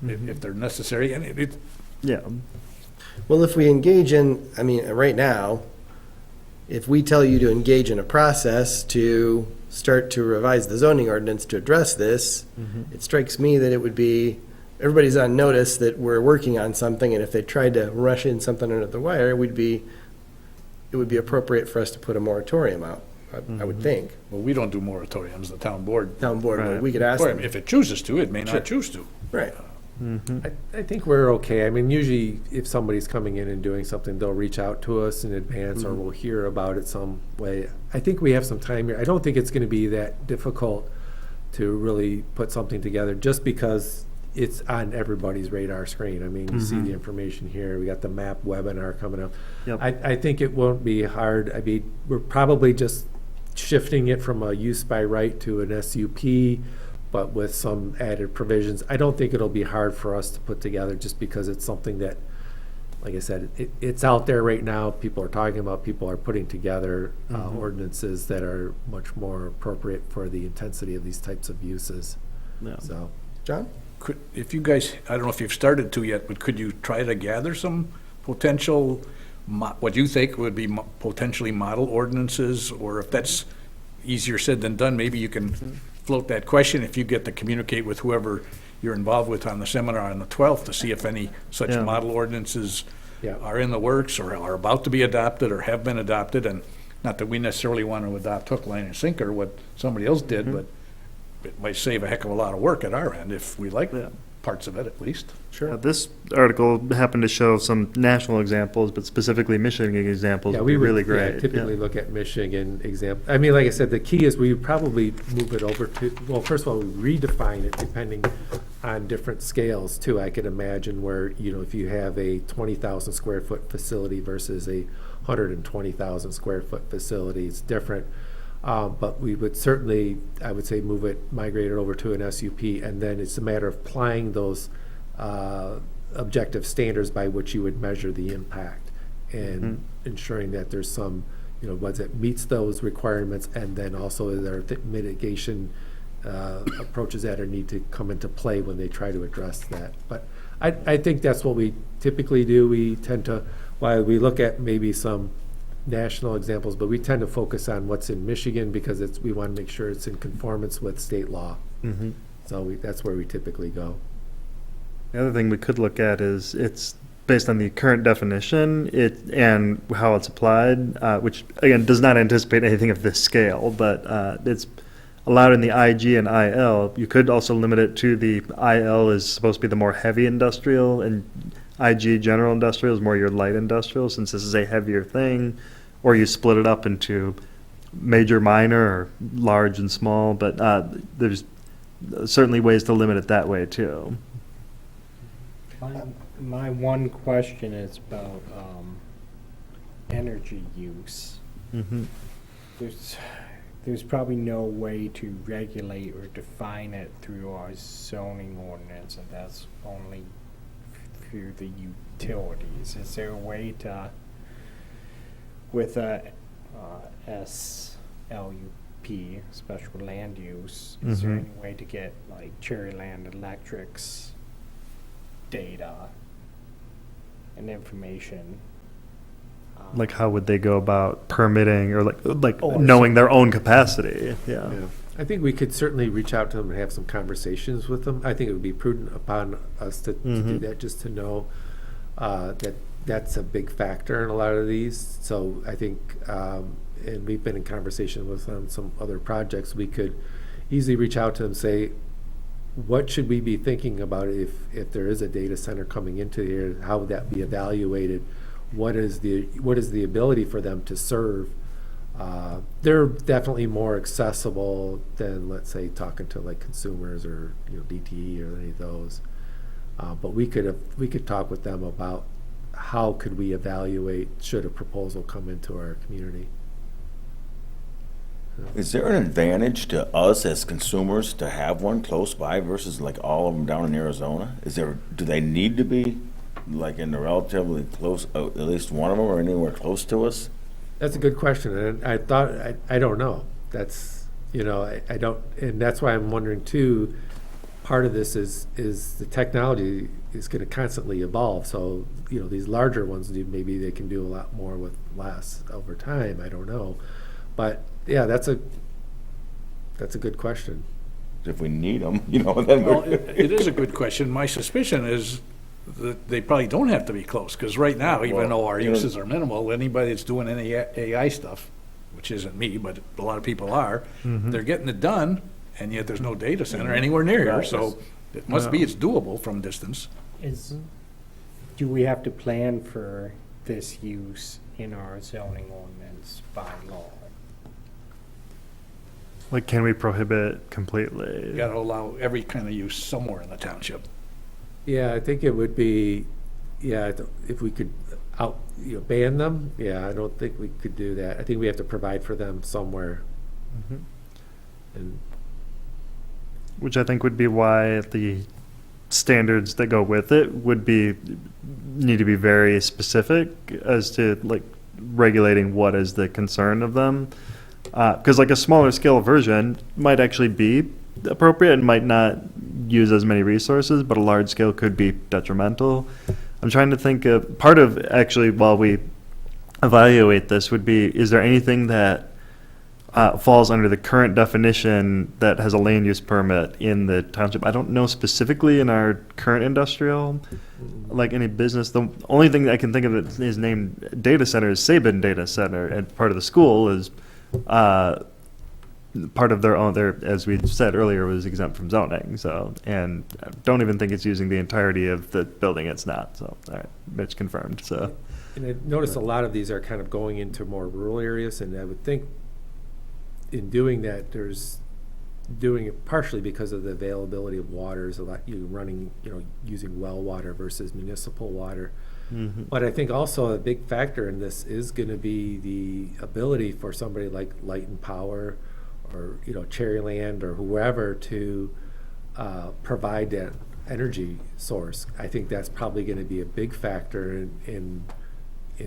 if they're necessary, and it, Yeah. Well, if we engage in, I mean, right now, if we tell you to engage in a process to start to revise the zoning ordinance to address this, it strikes me that it would be, everybody's on notice that we're working on something, and if they tried to rush in something under the wire, it would be appropriate for us to put a moratorium out, I would think. well, we don't do moratoriums, the town board, Town board, Right. we could ask or them. if it chooses to, it may not choose to. Right. I think we're okay. I mean, usually if somebody's coming in and doing something, they'll reach out to us in advance or we'll hear about it some way. I think we have some time here. I don't think it's going to be that difficult to really put something together just because it's on everybody's radar screen. I mean, you see the information here. We got the MAP webinar coming up. Yep. I think it won't be hard. I mean, we're probably just shifting it from a use by right to an SUP, but with some added provisions. I don't think it'll be hard for us to put together just because it's something that, like I said, it's out there right now. People are talking about, people are putting together ordinances that are much more appropriate for the intensity of these types of uses. Yeah. So, John? Could, if you guys, I don't know if you've started to yet, but could you try to gather some potential, what you think would be potentially model ordinances? Or if that's easier said than done, maybe you can float that question if you get to communicate with whoever you're involved with on the seminar on the 12th to see if any such Yeah. model ordinances Yeah. are in the works or are about to be adopted or have been adopted. And not that we necessarily want to adopt hook, line, and sinker what somebody else did, but it might save a heck of a lot of work at our end if we like Yeah. parts of it at least. Sure. This article happened to show some national examples, but specifically Michigan examples yeah, would we be would really yeah, great. typically look at Michigan example. I mean, like I said, the key is we probably move it over to, well, first of all, we redefine it depending on different scales too. I could imagine where, if you have a 20,000 square foot facility versus a 120,000 square foot facility, it's different. But we would certainly, I would say, migrate it over to an SUP, and then it's a matter of applying those objective standards by which you would measure the impact and ensuring that there's some, was it meets those requirements, and then also there are mitigation approaches that are need to come into play when they try to address that. But I think that's what we typically do. We tend to, while we look at maybe some national examples, but we tend to focus on what's in Michigan because we want to make sure it's in conformance with state law. So that's where we typically go. The other thing we could look at is it's based on the current definition and how it's applied, which again does not anticipate anything of this scale, but it's allowed in the IG and IL. You could also limit it to the IL is supposed to be the more heavy industrial, and IG general industrial is more your light industrial, since this is a heavier thing, or you split it up into major, minor, or large and small, but there's certainly ways to limit it that way too. My one question is about energy use. Mm-hmm. There's probably no way to regulate or define it through our zoning ordinance, and that's only through the utilities. Is there a way to, with a SLUP, special land use, is there Mhm. any way to get like Cherryland Electric's data and information? Like, how would they go about permitting, or like Oh, I knowing their own capacity? Yeah. Yeah. I think we could certainly reach out to them and have some conversations with them. I think it would be prudent upon us to do Mhm. that, just to know that that's a big factor in a lot of these. So I think, and we've been in conversation with them, some other projects, we could easily reach out to them, say, what should we be thinking about if there is a data center coming into here? How would that be evaluated? What is the ability for them to serve? They're definitely more accessible than, let's say, talking to like consumers or DTE or any of those. But we could talk with them about how could we evaluate should a proposal come into our community. Is there an advantage to us as consumers to have one close by versus like all of them down in Arizona? Do they need to be like in the relatively close, at least one of them, or anywhere close to us? That's a good question, and I thought, I don't know. That's, I don't, and that's why I'm wondering too, part of this is the technology is gonna constantly evolve, so, these larger ones, maybe they can do a lot more with less over time, I don't know. But, yeah, that's a good question. If we need them, then Well, we're. it is a good question. My suspicion is that they probably don't have to be close, because right now, even though our uses are minimal, anybody that's doing any AI stuff, which isn't me, but a lot of people are, they're getting it done, and yet there's no data center anywhere near here, so it must be it's doable from distance. Do we have to plan for this use in our zoning ordinance by law? Like, can we prohibit completely? You gotta allow every kind of use somewhere in the township. Yeah, I think it would be, if we could ban them, I don't think we could do that. I think we have to provide for them somewhere. Mhm. And Which I think would be why the standards that go with it need to be very specific as to like regulating what is the concern of them. Because like a smaller scale version might actually be appropriate and might not use as many resources, but a large scale could be detrimental. I'm trying to think of part of actually while we evaluate this would be, is there anything that falls under the current definition that has a land use permit in the township? I don't know specifically in our current industrial, like any business. The only thing that I can think of that is named data center is Sabin Data Center, and part of the school is part of their own, as we said earlier, was exempt from zoning. So, and I don't even think it's using the entirety of the building. It's not. So, all right, Mitch confirmed. So, I noticed a lot of these are kind of going into more rural areas, and I would think in doing that, there's doing it partially because of the availability of water is a lot, using well water versus municipal water. mm-hmm. But I think also a big factor in this is going to be the ability for somebody like Light and Power or, Cherryland or whoever to provide that energy source. I think that's probably going to be a big factor in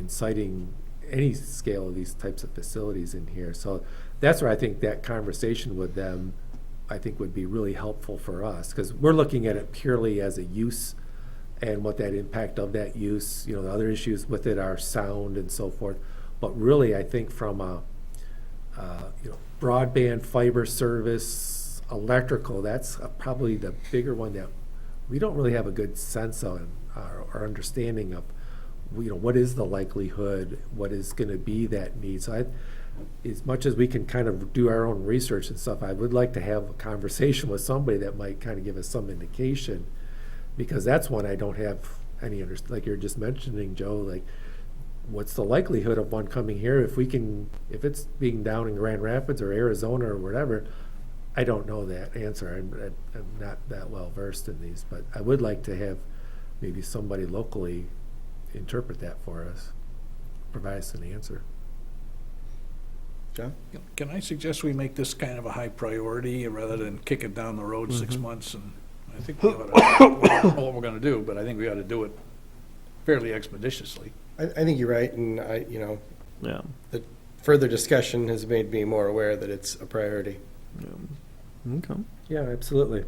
citing any scale of these types of facilities in here. So that's where I think that conversation with them, I think would be really helpful for us, because we're looking at it purely as a use and what that impact of that use, the other issues with it are sound and so forth. But really, I think from a, broadband fiber service, electrical, that's probably the bigger one that we don't really have a good sense of or understanding of, what is the likelihood, what is going to be that need. So as much as we can kind of do our own research and stuff, I would like to have a conversation with somebody that might kind of give us some indication, because that's one I don't have like you're just mentioning, Joe, like, what's the likelihood of one coming here if if it's being down in Grand Rapids or Arizona or whatever? I don't know that answer. I'm not that well versed in these, but I would like to have maybe somebody locally interpret that for us, provide us an answer. John? Can I suggest we make this kind of a high priority rather than kick it down the road Mm-hmm. 6 months? And I think we ought to, I don't know what we're gonna do, but I think we ought to do it fairly expeditiously. I think you're right, and Yeah. the further discussion has made me more aware that it's a priority. Okay. Yeah, absolutely.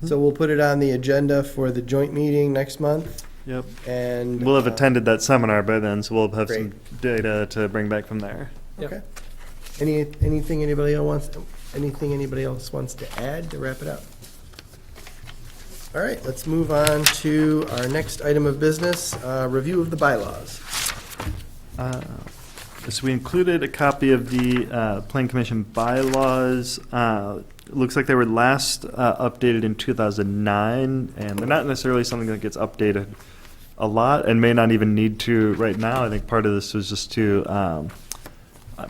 So we'll put it on the agenda for the joint meeting next month, Yep. and. We'll have attended that seminar by then, so we'll have some Great. data to bring back from there. Okay. Anything anybody else wants to add to wrap it up? All right, let's move on to our next item of business, review of the bylaws. So we included a copy of the Plan Commission bylaws. It looks like they were last updated in 2009, and they're not necessarily something that gets updated a lot and may not even need to right now. I think part of this was just to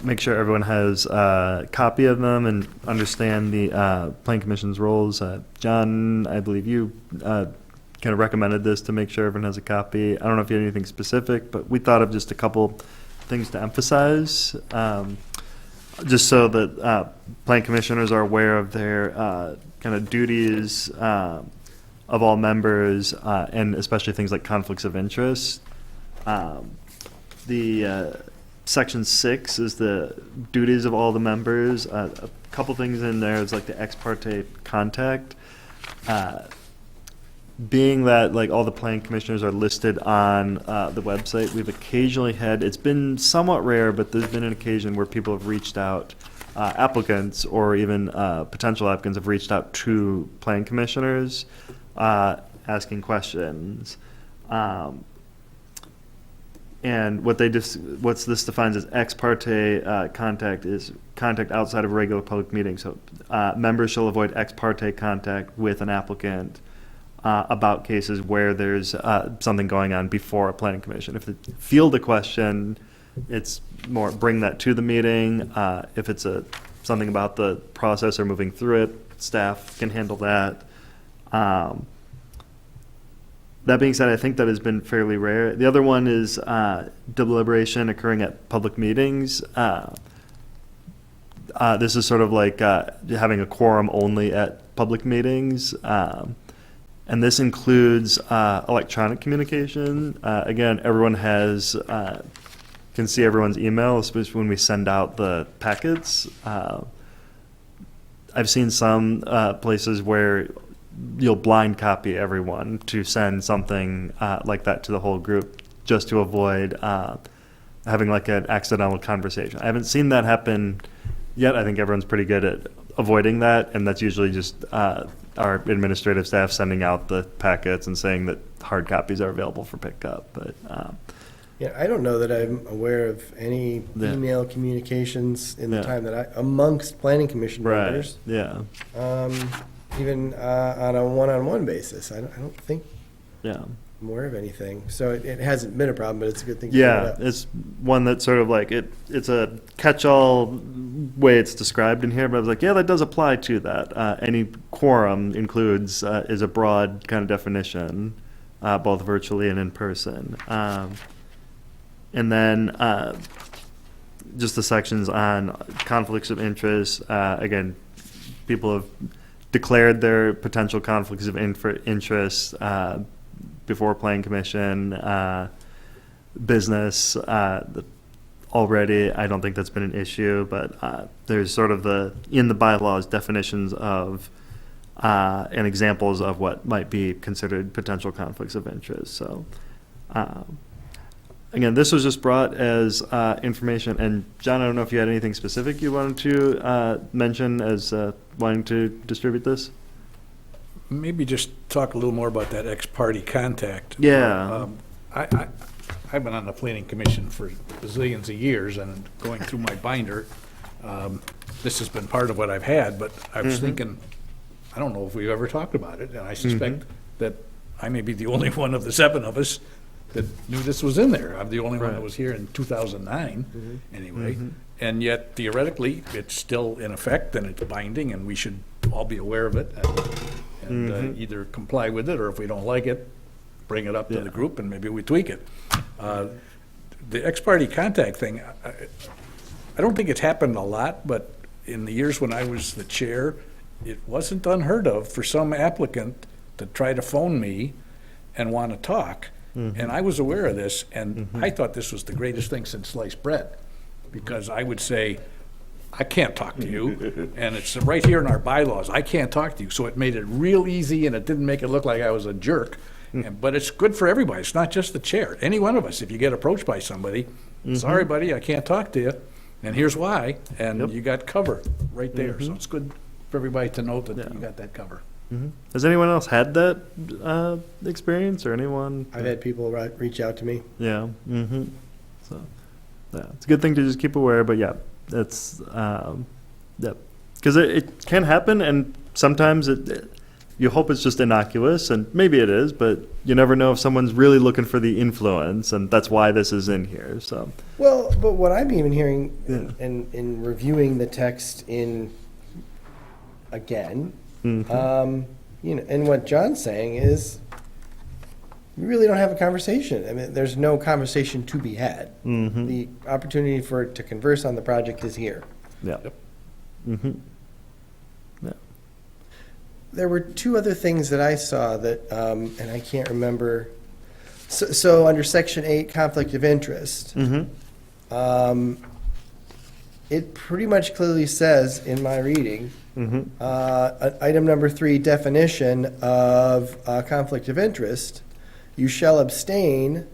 make sure everyone has a copy of them and understand the Plan Commission's roles. John, I believe you kind of recommended this to make sure everyone has a copy. I don't know if you had anything specific, but we thought of just a couple things to emphasize, just so that Plan Commissioners are aware of their kind of duties of all members, and especially things like conflicts of interest. The Section 6 is the duties of all the members. A couple things in there is like the ex parte contact. Being that like all the Plan Commissioners are listed on the website, we've occasionally had, it's been somewhat rare, but there's been an occasion where people have reached out, applicants or even potential applicants have reached out to Plan Commissioners asking questions. And what this defines as ex parte contact is contact outside of a regular public meeting. So members shall avoid ex parte contact with an applicant about cases where there's something going on before a planning commission. If they field a question, it's more bring that to the meeting. If it's something about the process or moving through it, staff can handle that. That being said, I think that has been fairly rare. The other one is deliberation occurring at public meetings. This is sort of like having a quorum only at public meetings. And this includes electronic communication. Again, everyone can see everyone's email, especially when we send out the packets. I've seen some places where you'll blind copy everyone to send something like that to the whole group just to avoid having like an accidental conversation. I haven't seen that happen yet. I think everyone's pretty good at avoiding that, and that's usually just our administrative staff sending out the packets and saying that hard copies are available for pickup. But Yeah, I don't know that I'm aware of any Yeah. email communications in the Yeah. time that amongst planning commission members, yeah, even on a one-on-one basis. I don't think yeah. I'm aware of anything. So it hasn't been a problem, but it's a good thing to bring it Yeah, up. it's one that's sort of like, it's a catch-all way it's described in here, but I was like, yeah, that does apply to that. Any quorum includes, is a broad kind of definition, both virtually and in person. And then just the sections on conflicts of interest. Again, people have declared their potential conflicts of interest before Planning Commission business already. I don't think that's been an issue, but there's sort of in the bylaws definitions of and examples of what might be considered potential conflicts of interest. So again, this was just brought as information. And John, I don't know if you had anything specific you wanted to mention as wanting to distribute this? Maybe just talk a little more about that ex-party contact. Yeah. I've been on the planning commission for bazillions of years, and going through my binder, this has been part of what I've had, but I was thinking, I don't know if we've ever talked about it, and I suspect that I may be the only one of the 7 of us that knew this was in there. I'm the only one that Right. was here in 2009, anyway. And yet theoretically, it's still in effect and it's binding and we should all be aware of it and either comply with it, or if we don't like it, bring it up to the group and maybe we tweak it. The ex-parte contact thing, I don't think it's happened a lot, but in the years when I was the chair, it wasn't unheard of for some applicant to try to phone me and want to talk. And I was aware of this, and I thought this was the greatest thing since sliced bread, because I would say, I can't talk to you, and it's right here in our bylaws, I can't talk to you. So it made it real easy, and it didn't make it look like I was a jerk. But it's good for everybody, it's not just the chair. Any one of us, if you get approached by somebody, sorry, buddy, I can't talk to you, and here's why, and you got cover right there. So it's good for everybody to know that you got that cover. Has anyone else had that experience, or anyone? I've had people reach out to me. Yeah. So, yeah, it's a good thing to just keep aware. But yeah, it's because it can happen, and sometimes you hope it's just innocuous, and maybe it is, but you never know if someone's really looking for the influence, and that's why this is in here. So. Well, but what I'm even hearing in reviewing the text again, and what John's saying is, we really don't have a conversation. I mean, there's no conversation to be had. The opportunity to converse on the project is here. Yeah. Yeah. There were 2 other things that I saw that, and I can't remember. So under Section 8, conflict of interest, it pretty much clearly says in my reading, item number 3, definition of conflict of interest, you shall abstain.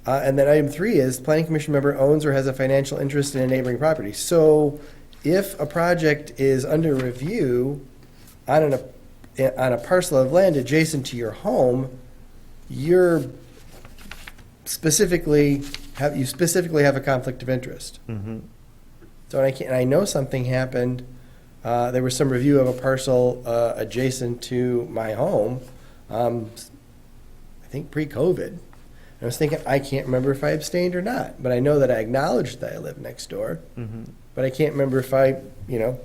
And then item 3 is planning commission member owns or has a financial interest in a neighboring property. So if a project is under review on a parcel of land adjacent to your home, you specifically have a conflict of interest. So I know something happened. There was some review of a parcel adjacent to my home, I think pre-COVID. I was thinking, I can't remember if I abstained or not, but I know that I acknowledged that I live next door. But I can't remember if I,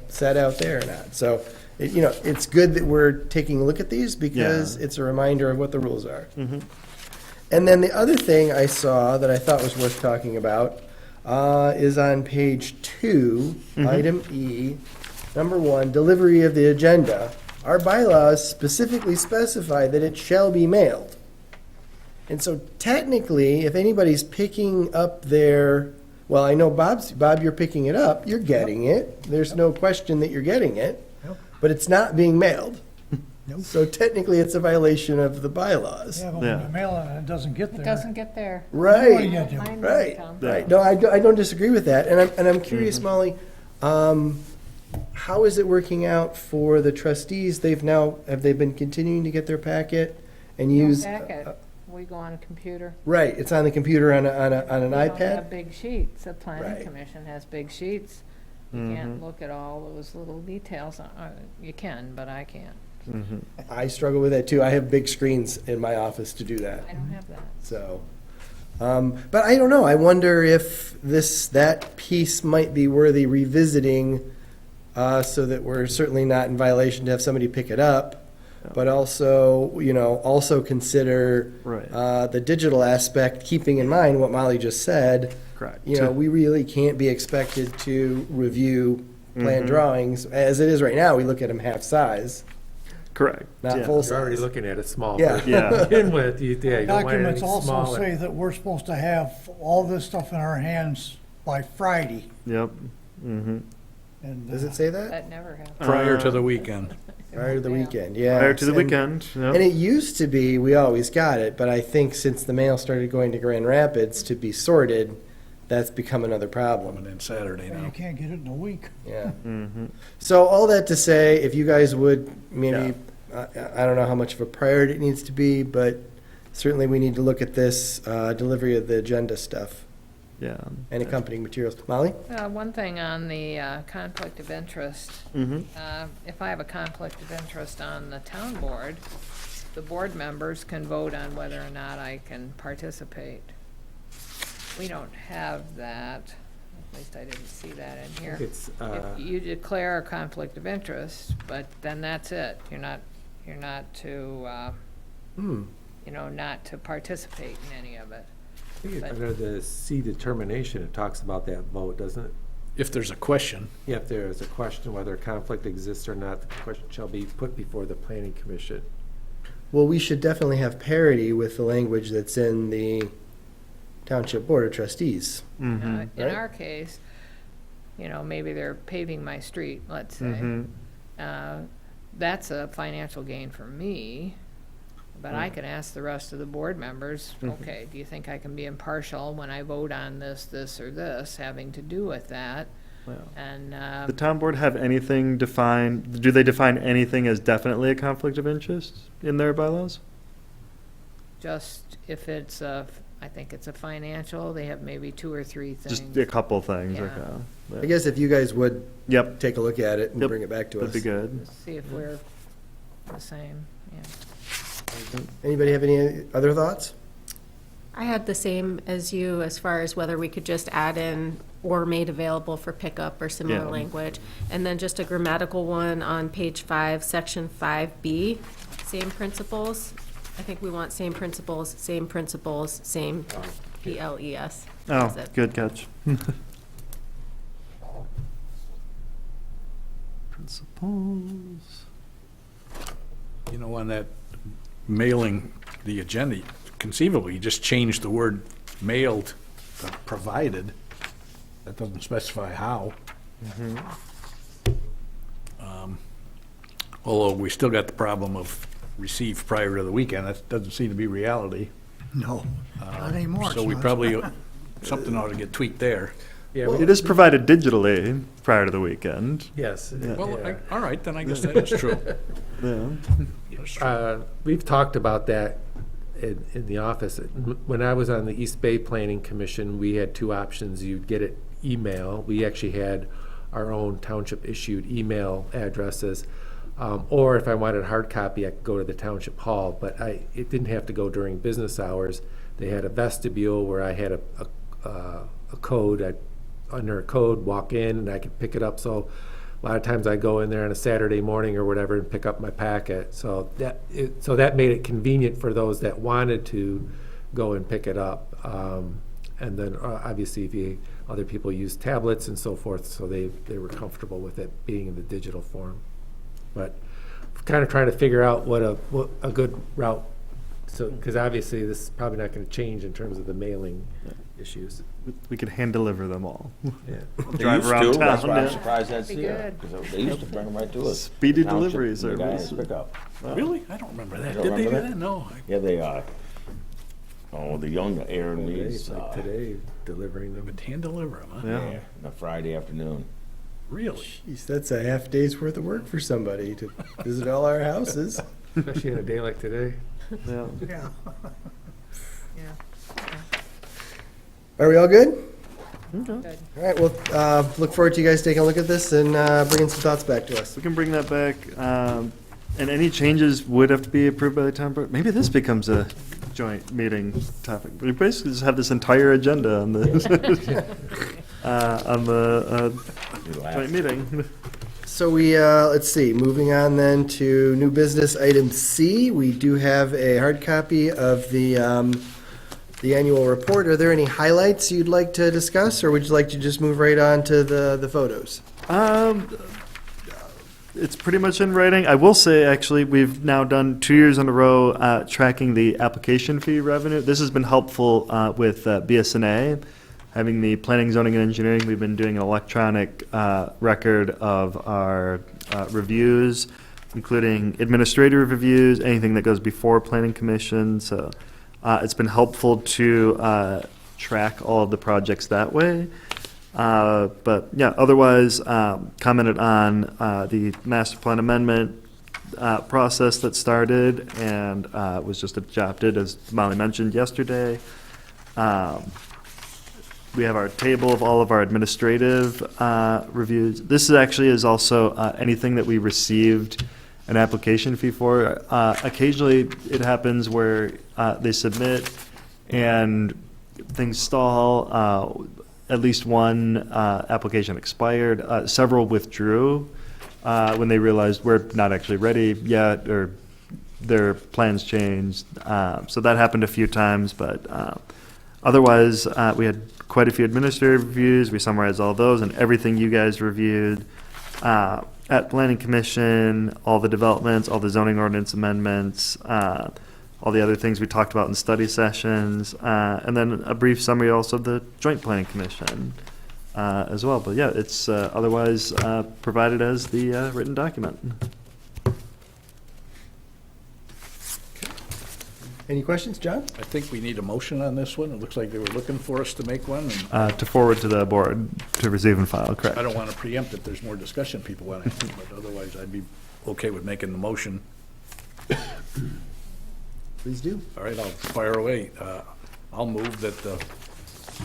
sat out there or not. So, it's good that we're taking a look at these because it's a reminder of what the rules are. And then the other thing I saw that I thought was worth talking about is on page 2, item E, number 1, delivery of the agenda. Our bylaws specifically specify that it shall be mailed. And so technically, if anybody's picking up well, I know Bob, you're picking it up, you're getting it. There's no question that you're getting it, but it's not being mailed. So technically, it's a violation of the bylaws. Yeah, but when you mail it and it doesn't get there. It doesn't get there. Right, What do you gotta do? I know, right, Tom. right. No, I don't disagree with that. And I'm curious, Molly, how is it working out for the trustees? Have they been continuing to get their packet and use? Packet, we go on a computer. Right, it's on the computer on an We don't iPad? have big sheets. The planning Right. commission has big sheets. You can't look at all those little details. You can, but I can't. I struggle with that too. I have big screens in my office to do that. I don't have that. So, but I don't know. I wonder if that piece might be worthy revisiting, so that we're certainly not in violation to have somebody pick it up, but also, also consider the digital aspect, keeping in mind what Molly just said. Correct. We really can't be expected to review plan drawings as it is right now. We look at them half size. Correct. Not Yeah. full You're already size. looking at it small. Yeah. Yeah. Begin with, you don't want Documents anything also smaller. say that we're supposed to have all this stuff in our hands by Friday. Yep. And, Does it say that? That never happened. Prior to the weekend. Prior to the weekend, yeah. Prior to the And- weekend. Yep. And it used to be, we always got it, but I think since the mail started going to Grand Rapids to be sorted, that's become another problem. And then Saturday and now. you can't get it in a week. Yeah. So all that to say, if you guys would maybe, I don't know how much of a priority it needs to be, but certainly we need to look at this delivery of the agenda stuff Yeah. and accompanying materials. Molly? One thing on the conflict of interest, if I have a conflict of interest on the town board, the board members can vote on whether or not I can participate. We don't have that, at least I didn't see that in here. It's, If you declare a conflict of interest, but then that's it. You're not to, not to participate in any of it. I think under the C determination, it talks about that vote, doesn't it? If there's a question, If there is a question whether a conflict exists or not, the question shall be put before the planning commission. Well, we should definitely have parity with the language that's in the Township Board of Trustees. In Right. our case, maybe they're paving my street, let's say. That's a financial gain for me, but I can ask the rest of the board members, okay, do you think I can be impartial when I vote on this, or this, having to do with that? Well, And, the town board have anything defined, do they define anything as definitely a conflict of interest in their bylaws? just if it's I think it's a financial, they have maybe 2 or 3 things. Just a couple things, Yeah. okay. I guess if you guys would Yep, take a look at it and Yep. bring it back to us. that'd be good. Let's see if we're the same, yeah. Anybody have any other thoughts? I had the same as you as far as whether we could just add in or made available for pickup or similar Yeah. language. And then just a grammatical one on page 5, section 5B, same principles. I think we want same principles, same PLES. Oh, That's it. good catch. Principles. on that mailing the agenda, conceivably, you just change the word mailed to provided. That doesn't specify how. Although we still got the problem of received prior to the weekend. That doesn't seem to be reality. No, not anymore. So it's we not. probably, something ought to get tweaked there. Yeah, It is provided digitally prior to the weekend. yes. Well, yeah. all right, then I guess that is true. Yeah. That's true. We've talked about that in the office. When I was on the East Bay Planning Commission, we had 2 options. You'd get it email. We actually had our own township-issued email addresses. Or if I wanted a hard copy, I could go to the township hall, but it didn't have to go during business hours. They had a vestibule where I had a code. Under a code, walk in, and I could pick it up. So a lot of times I go in there on a Saturday morning or whatever and pick up my packet. So that made it convenient for those that wanted to go and pick it up. And then obviously other people use tablets and so forth, so they were comfortable with it being in the digital form. But kind of trying to figure out what a good route. So because obviously this is probably not going to change in terms of the mailing issues. We could hand deliver them all. Yeah. They Drive used around to. That's town, why I'm yeah. surprised that's Be here. good. 'Cause they used to bring them right to us. Speedy The township, delivery the guys service. pick up. Really? I don't remember that. You don't Did they do remember that? that? No. Yeah, they are. Oh, the young Aaron needs, Like today, delivering them. But hand deliver them, huh? Yeah. yeah, on a Friday afternoon. Really? Jeez, that's a half day's worth of work for somebody to visit all our houses. Especially on a day like today. Yeah. Yeah. Yeah. Are we all good? Good. All right, well, look forward to you guys taking a look at this and bringing some thoughts back to us. We can bring that back, and any changes would have to be approved by the town board. Maybe this becomes a joint meeting topic. We basically just have this entire agenda on the, joint meeting. So we, let's see, moving on then to new business item C. We do have a hard copy of the annual report. Are there any highlights you'd like to discuss, or would you like to just move right on to the photos? It's pretty much in writing. I will say, actually, we've now done 2 years in a row tracking the application fee revenue. This has been helpful with BSNA. Having the planning, zoning, and engineering, we've been doing an electronic record of our reviews, including administrative reviews, anything that goes before planning commission. So it's been helpful to track all of the projects that way. But yeah, otherwise, commented on the master plan amendment process that started and was just adopted, as Molly mentioned yesterday. We have our table of all of our administrative reviews. This is actually is also anything that we received an application fee for. Occasionally, it happens where they submit and things stall. At least one application expired. Several withdrew when they realized we're not actually ready yet, or their plans changed. So that happened a few times, but otherwise, we had quite a few administrative reviews. We summarized all those and everything you guys reviewed. At Planning Commission, all the developments, all the zoning ordinance amendments, all the other things we talked about in study sessions, and then a brief summary also of the Joint Planning Commission as well. But yeah, it's otherwise provided as the written document. Any questions, John? I think we need a motion on this one. It looks like they were looking for us to make one, and To forward to the board to receive and file, correct? I don't want to preempt if there's more discussion people want to have, but otherwise I'd be okay with making the motion. Please do. All right, I'll fire away. I'll move that the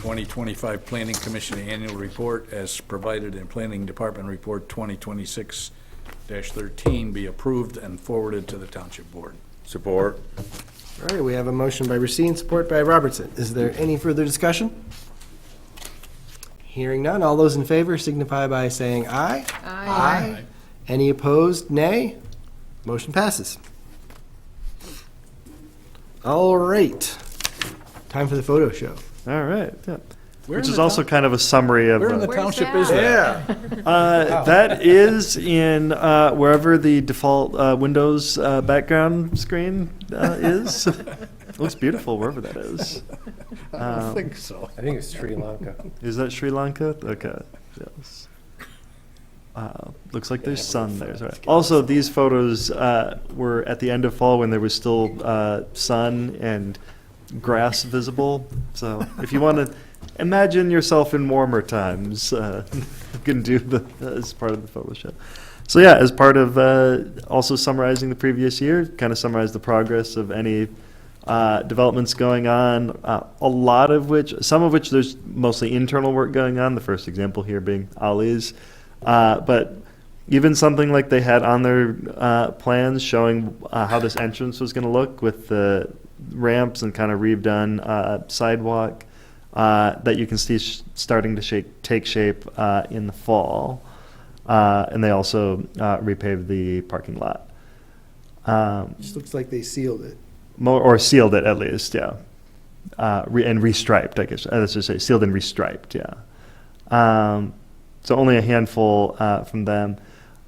2025 Planning Commission Annual Report as provided in Planning Department Report 2026-13 be approved and forwarded to the Township Board. Support. All right, we have a motion by Racine, support by Robertson. Is there any further discussion? Hearing none, all those in favor signify by saying aye. Aye. Any opposed, nay. Motion passes. All right, time for the photo show. All right, yeah. Where Which in is the also kind of a summary of. Where in the Where's township that? is that? That is in wherever the default Windows background screen is. It looks beautiful wherever that is. I don't think so. I think it's Sri Lanka. Is that Sri Lanka? Okay. Yes. Looks like there's sun there. Right. Also, these photos were at the end of fall when there was still sun and grass visible. So if you want to imagine yourself in warmer times, you can do as part of the photo show. So yeah, as part of also summarizing the previous year, kind of summarize the progress of any developments going on, a lot of which, some of which there's mostly internal work going on, the first example here being Ollie's. But even something like they had on their plans showing how this entrance was going to look with the ramps and kind of redone sidewalk that you can see starting to take shape in the fall. And they also repaved the parking lot. Just looks like they sealed it. Or sealed it at least, yeah. And restriped, I guess. Let's just say sealed and restriped, yeah. So only a handful from them.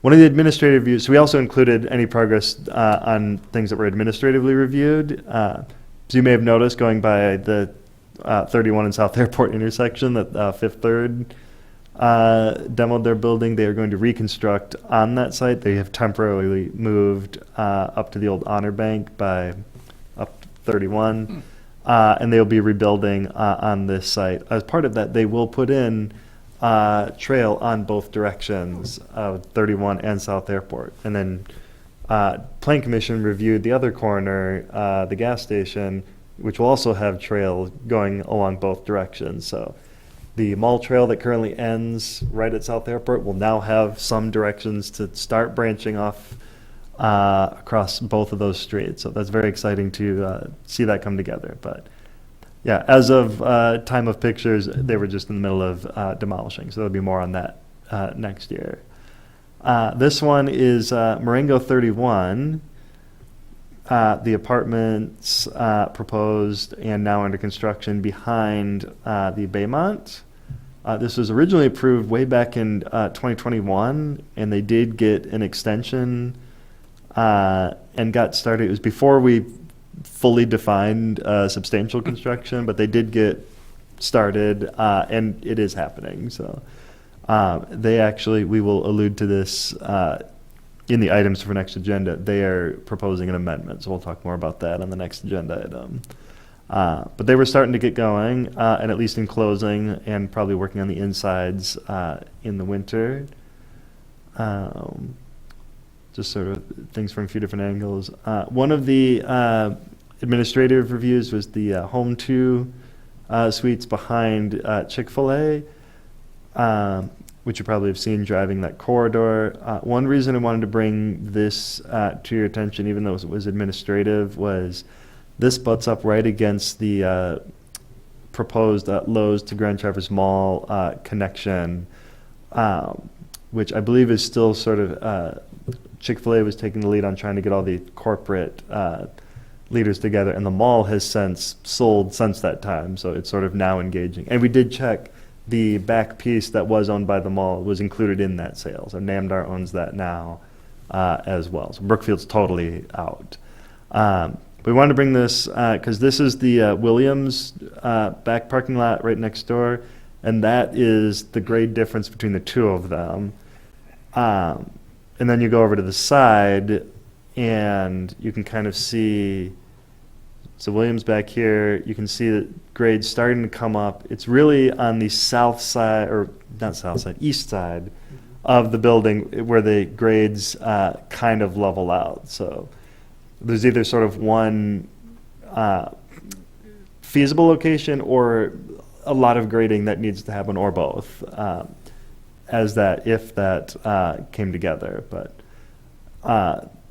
One of the administrative reviews, so we also included any progress on things that were administratively reviewed. So you may have noticed going by the 31 and South Airport intersection that Fifth Third demoed their building. They are going to reconstruct on that site. They have temporarily moved up to the old Honor Bank by up 31. And they'll be rebuilding on this site. As part of that, they will put in trail on both directions of 31 and South Airport. And then Plan Commission reviewed the other corner, the gas station, which will also have trail going along both directions. So the mall trail that currently ends right at South Airport will now have some directions to start branching off across both of those streets. So that's very exciting to see that come together. But yeah, as of time of pictures, they were just in the middle of demolishing. So there'll be more on that next year. This one is Marengo 31. The apartments proposed and now under construction behind the Baymont. This was originally approved way back in 2021, and they did get an extension and got started. It was before we fully defined substantial construction, but they did get started, and it is happening. So they actually, we will allude to this in the items for next agenda. They are proposing an amendment, so we'll talk more about that on the next agenda item. But they were starting to get going, and at least in closing, and probably working on the insides in the winter. Just sort of things from a few different angles. One of the administrative reviews was the Home 2 suites behind Chick-fil-A. which you probably have seen driving that corridor. One reason I wanted to bring this to your attention, even though it was administrative, was this butts up right against the proposed Lowe's to Grand Traverse Mall connection, which I believe is still sort of, Chick-fil-A was taking the lead on trying to get all the corporate leaders together, and the mall has since sold since that time, so it's sort of now engaging. And we did check the back piece that was owned by the mall was included in that sale, so Namdar owns that now as well. So Brookfield's totally out. We wanted to bring this because this is the Williams back parking lot right next door, and that is the grade difference between the two of them. And then you go over to the side, and you can kind of see, so Williams back here, you can see the grades starting to come up. It's really on the south side, or not south side, east side of the building where the grades kind of level out. So there's either sort of one feasible location or a lot of grading that needs to happen, or both, as that, if that came together. But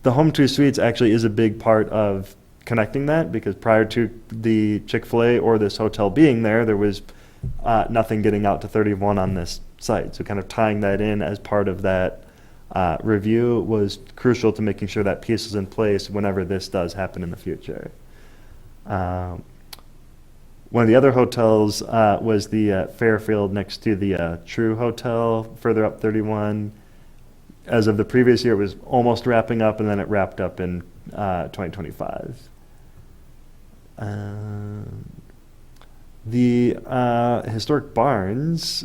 the Home 2 Suites actually is a big part of connecting that, because prior to the Chick-fil-A or this hotel being there, there was nothing getting out to 31 on this site. So kind of tying that in as part of that review was crucial to making sure that piece is in place whenever this does happen in the future. One of the other hotels was the Fairfield next to the True Hotel, further up 31. As of the previous year, it was almost wrapping up, and then it wrapped up in 2025. The historic barns,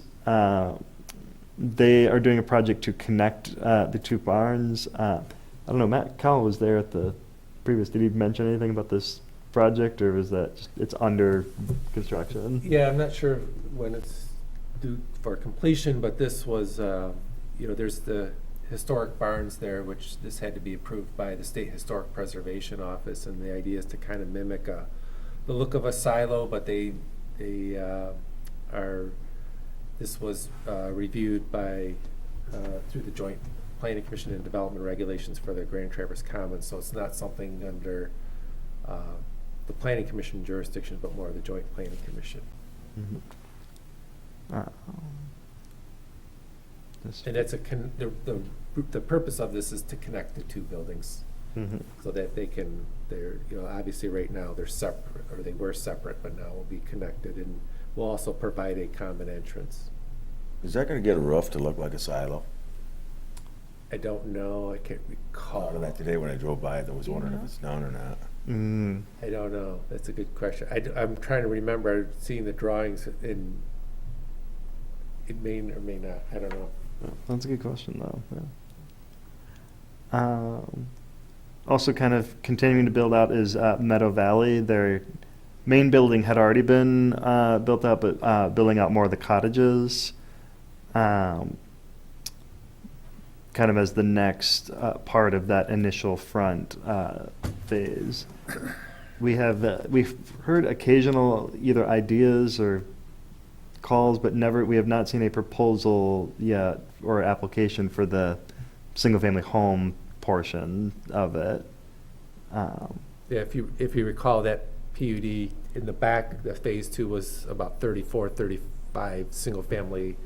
they are doing a project to connect the two barns. I don't know, Matt Cowell was there at the previous, did he mention anything about this project, or was that just, it's under construction? Yeah, I'm not sure when it's due for completion, but this was, there's the historic barns there, which this had to be approved by the State Historic Preservation Office, and the idea is to kind of mimic the look of a silo, but this was reviewed by through the Joint Planning Commission and Development Regulations for the Grand Traverse Commons, so it's not something under the Planning Commission jurisdiction, but more the Joint Planning Commission. Mm-hmm. And that's the purpose of this is to connect the two buildings, Mm-hmm. so that they're obviously right now they're separate, or they were separate, but now will be connected, and we'll also provide a common entrance. Is that gonna get a roof to look like a silo? I don't know, I can't recall. Thought of that today when I drove by, I was wondering if it's done or not. Mm. I don't know, that's a good question. I'm trying to remember seeing the drawings, and it may or may not, I don't know. That's a good question, though. Yeah. Also, kind of continuing to build out is Meadow Valley. Their main building had already been built out, but building out more of the cottages, kind of as the next part of that initial front phase. We've heard occasional either ideas or calls, but we have not seen a proposal yet or application for the single-family home portion of it. Yeah, if you recall, that PUD in the back, the phase 2 was about 34, 35 single-family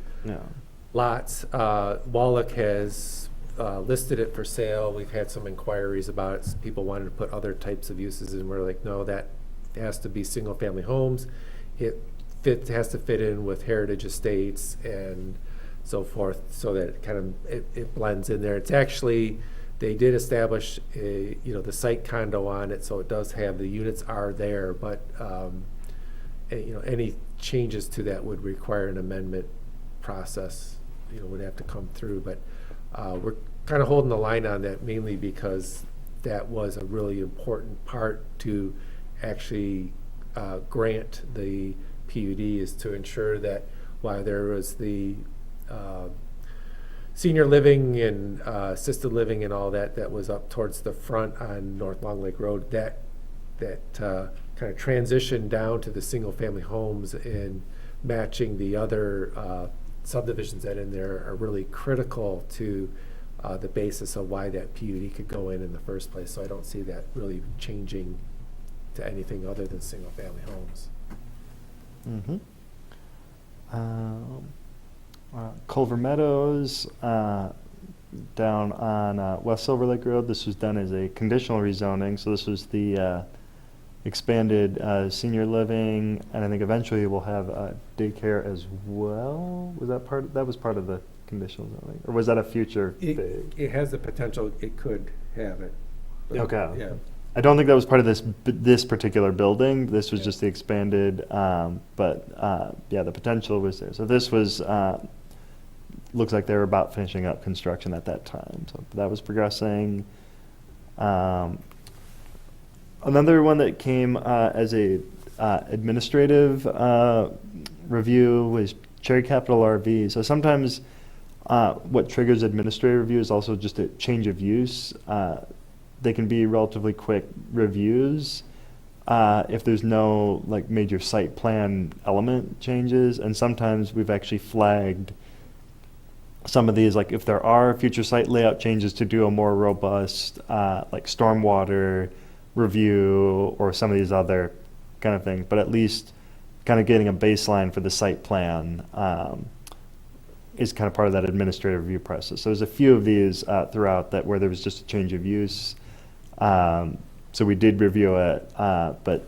lots. Wallach has listed it for sale. We've had some inquiries about it. People wanted to put other types of uses, and we're like, no, that has to be single-family homes. It has to fit in with heritage estates and so forth, so that it blends in there. It's actually, they did establish the site condo on it, so it does have, the units are there, but any changes to that would require an amendment process, would have to come through. But we're kind of holding the line on that, mainly because that was a really important part to actually grant the PUD, is to ensure that while there was the senior living and assisted living and all that was up towards the front on North Long Lake Road, that kind of transition down to the single family homes and matching the other subdivisions that in there are really critical to the basis of why that PUD could go in the first place. So I don't see that really changing to anything other than single-family homes. Mm-hmm. Culver Meadows, down on West Silver Lake Road. This was done as a conditional rezoning, so this was the expanded senior living, and I think eventually we'll have daycare as well. Was that part? That was part of the conditional zoning, or was that a future thing? It has the potential, it could have it. But, Okay. Yeah. I don't think that was part of this particular building. This was just the expanded, but yeah, the potential was there. So this was looks like they were about finishing up construction at that time. So that was progressing. Another one that came as a administrative review was Cherry Capital RV. So sometimes what triggers administrative review is also just a change of use. They can be relatively quick reviews if there's no like major site plan element changes, and sometimes we've actually flagged some of these, like if there are future site layout changes, to do a more robust like stormwater review or some of these other kind of things, but at least kind of getting a baseline for the site plan is kind of part of that administrative review process. So there's a few of these throughout that where there was just a change of use. So we did review it, but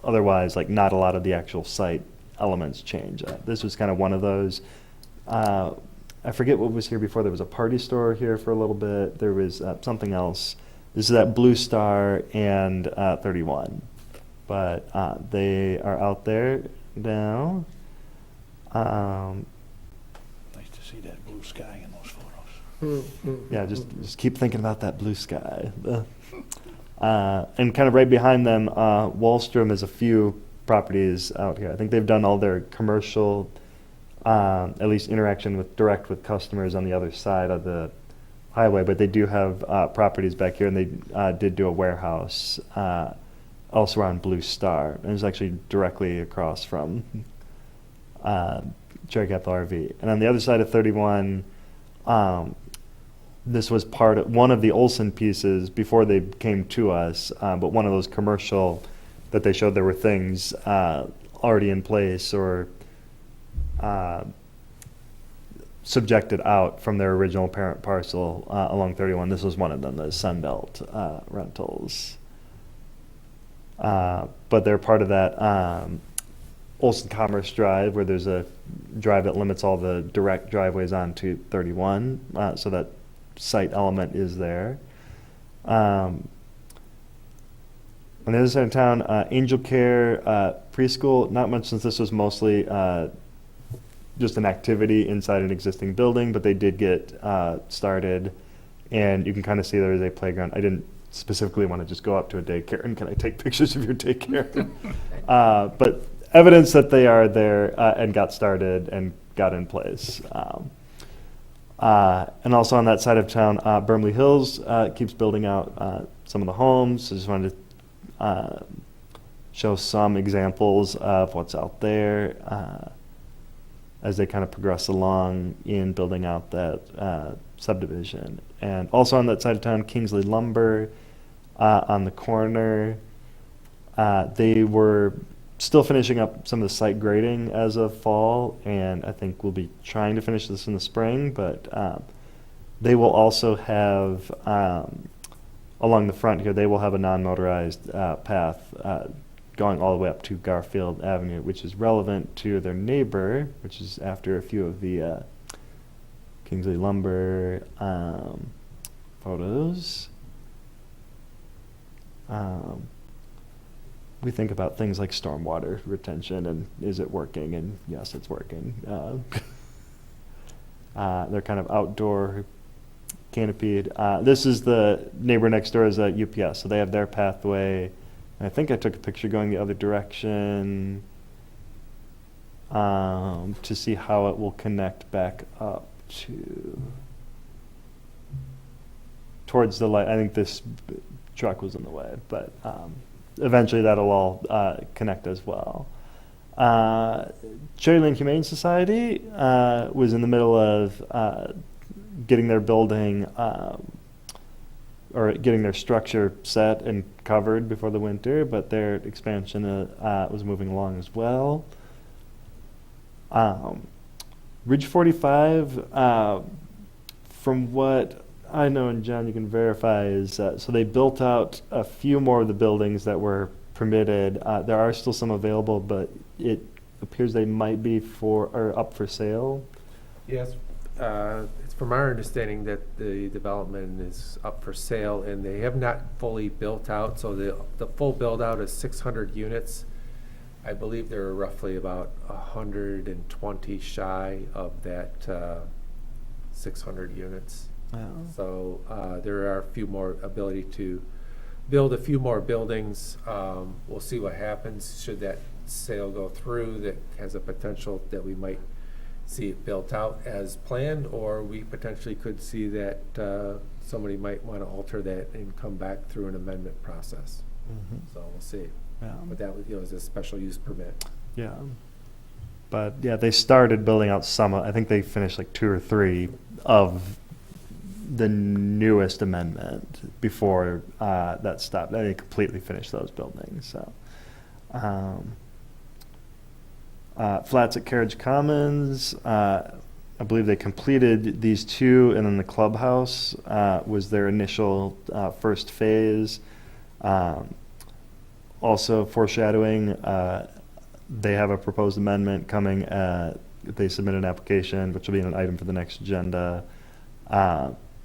otherwise, like not a lot of the actual site elements change. This was kind of one of those. I forget what was here before. There was a party store here for a little bit. There was something else. This is at Blue Star and 31. But they are out there now. Nice to see that blue sky in those photos. Yeah, just keep thinking about that blue sky. And kind of right behind them, Wallstrom has a few properties out here. I think they've done all their commercial, at least interaction with direct with customers on the other side of the highway, but they do have properties back here, and they did do a warehouse also around Blue Star, and it's actually directly across from Cherry Capital RV. And on the other side of 31, this was part of one of the Olson pieces before they came to us, but one of those commercial that they showed there were things already in place or subjected out from their original parent parcel along 31. This was one of them, the Sunbelt rentals. But they're part of that Olson Commerce Drive, where there's a drive that limits all the direct driveways onto 31, so that site element is there. On the other side of town, Angel Care Preschool, not much since this was mostly just an activity inside an existing building, but they did get started, and you can kind of see there is a playground. I didn't specifically want to just go up to a daycare and can I take pictures of your daycare? But evidence that they are there and got started and got in place. And also on that side of town, Burnley Hills keeps building out some of the homes. I just wanted to show some examples of what's out there as they kind of progress along in building out that subdivision. And also on that side of town, Kingsley Lumber on the corner, they were still finishing up some of the site grading as of fall, and I think we'll be trying to finish this in the spring, but they will also have, along the front here, they will have a non-motorized path going all the way up to Garfield Avenue, which is relevant to their neighbor, which is after a few of the Kingsley Lumber photos. We think about things like stormwater retention and is it working? And yes, it's working. They're kind of outdoor canopied. This is the neighbor next door is a UPS, so they have their pathway. And I think I took a picture going the other direction to see how it will connect back up towards the light. I think this truck was in the way, but eventually that'll all connect as well. Cherry Lane Humane Society was in the middle of getting their building or getting their structure set and covered before the winter, but their expansion was moving along as well. Ridge 45, from what I know, and John, you can verify, is so they built out a few more of the buildings that were permitted. There are still some available, but it appears they might be up for sale. Yes, it's from our understanding that the development is up for sale, and they have not fully built out, so the full build-out is 600 units. I believe there are roughly about 120 shy of that 600 units. Wow. So there are a few more ability to build a few more buildings. We'll see what happens should that sale go through. That has a potential that we might see it built out as planned, or we potentially could see that somebody might want to alter that and come back through an amendment process. Mhm. So we'll see. Yeah. But that was, is a special use permit. Yeah. But yeah, they started building out some. I think they finished like 2 or 3 of the newest amendment before that stopped. They completely finished those buildings. So, flats at Carriage Commons. I believe they completed these 2, and then the clubhouse was their initial first phase. Also foreshadowing, they have a proposed amendment coming. They submit an application, which will be an item for the next agenda.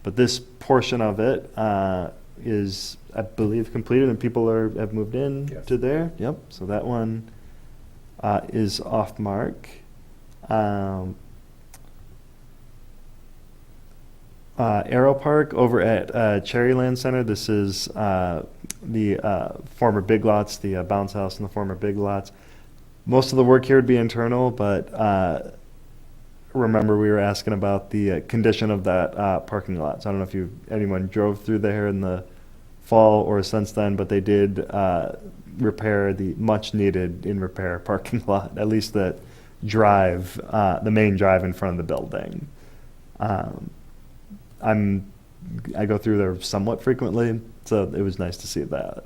But this portion of it is, I believe, completed, and people have moved in Yes. to there. Yep. So that one is off mark. Arrow Park over at Cherryland Center. This is the former Big Lots, the bounce house and the former Big Lots. Most of the work here would be internal, but remember we were asking about the condition of that parking lot. So I don't know if anyone drove through there in the fall or since then, but they did repair the much needed in repair parking lot, at least that drive, the main drive in front of the building. I go through there somewhat frequently, so it was nice to see that.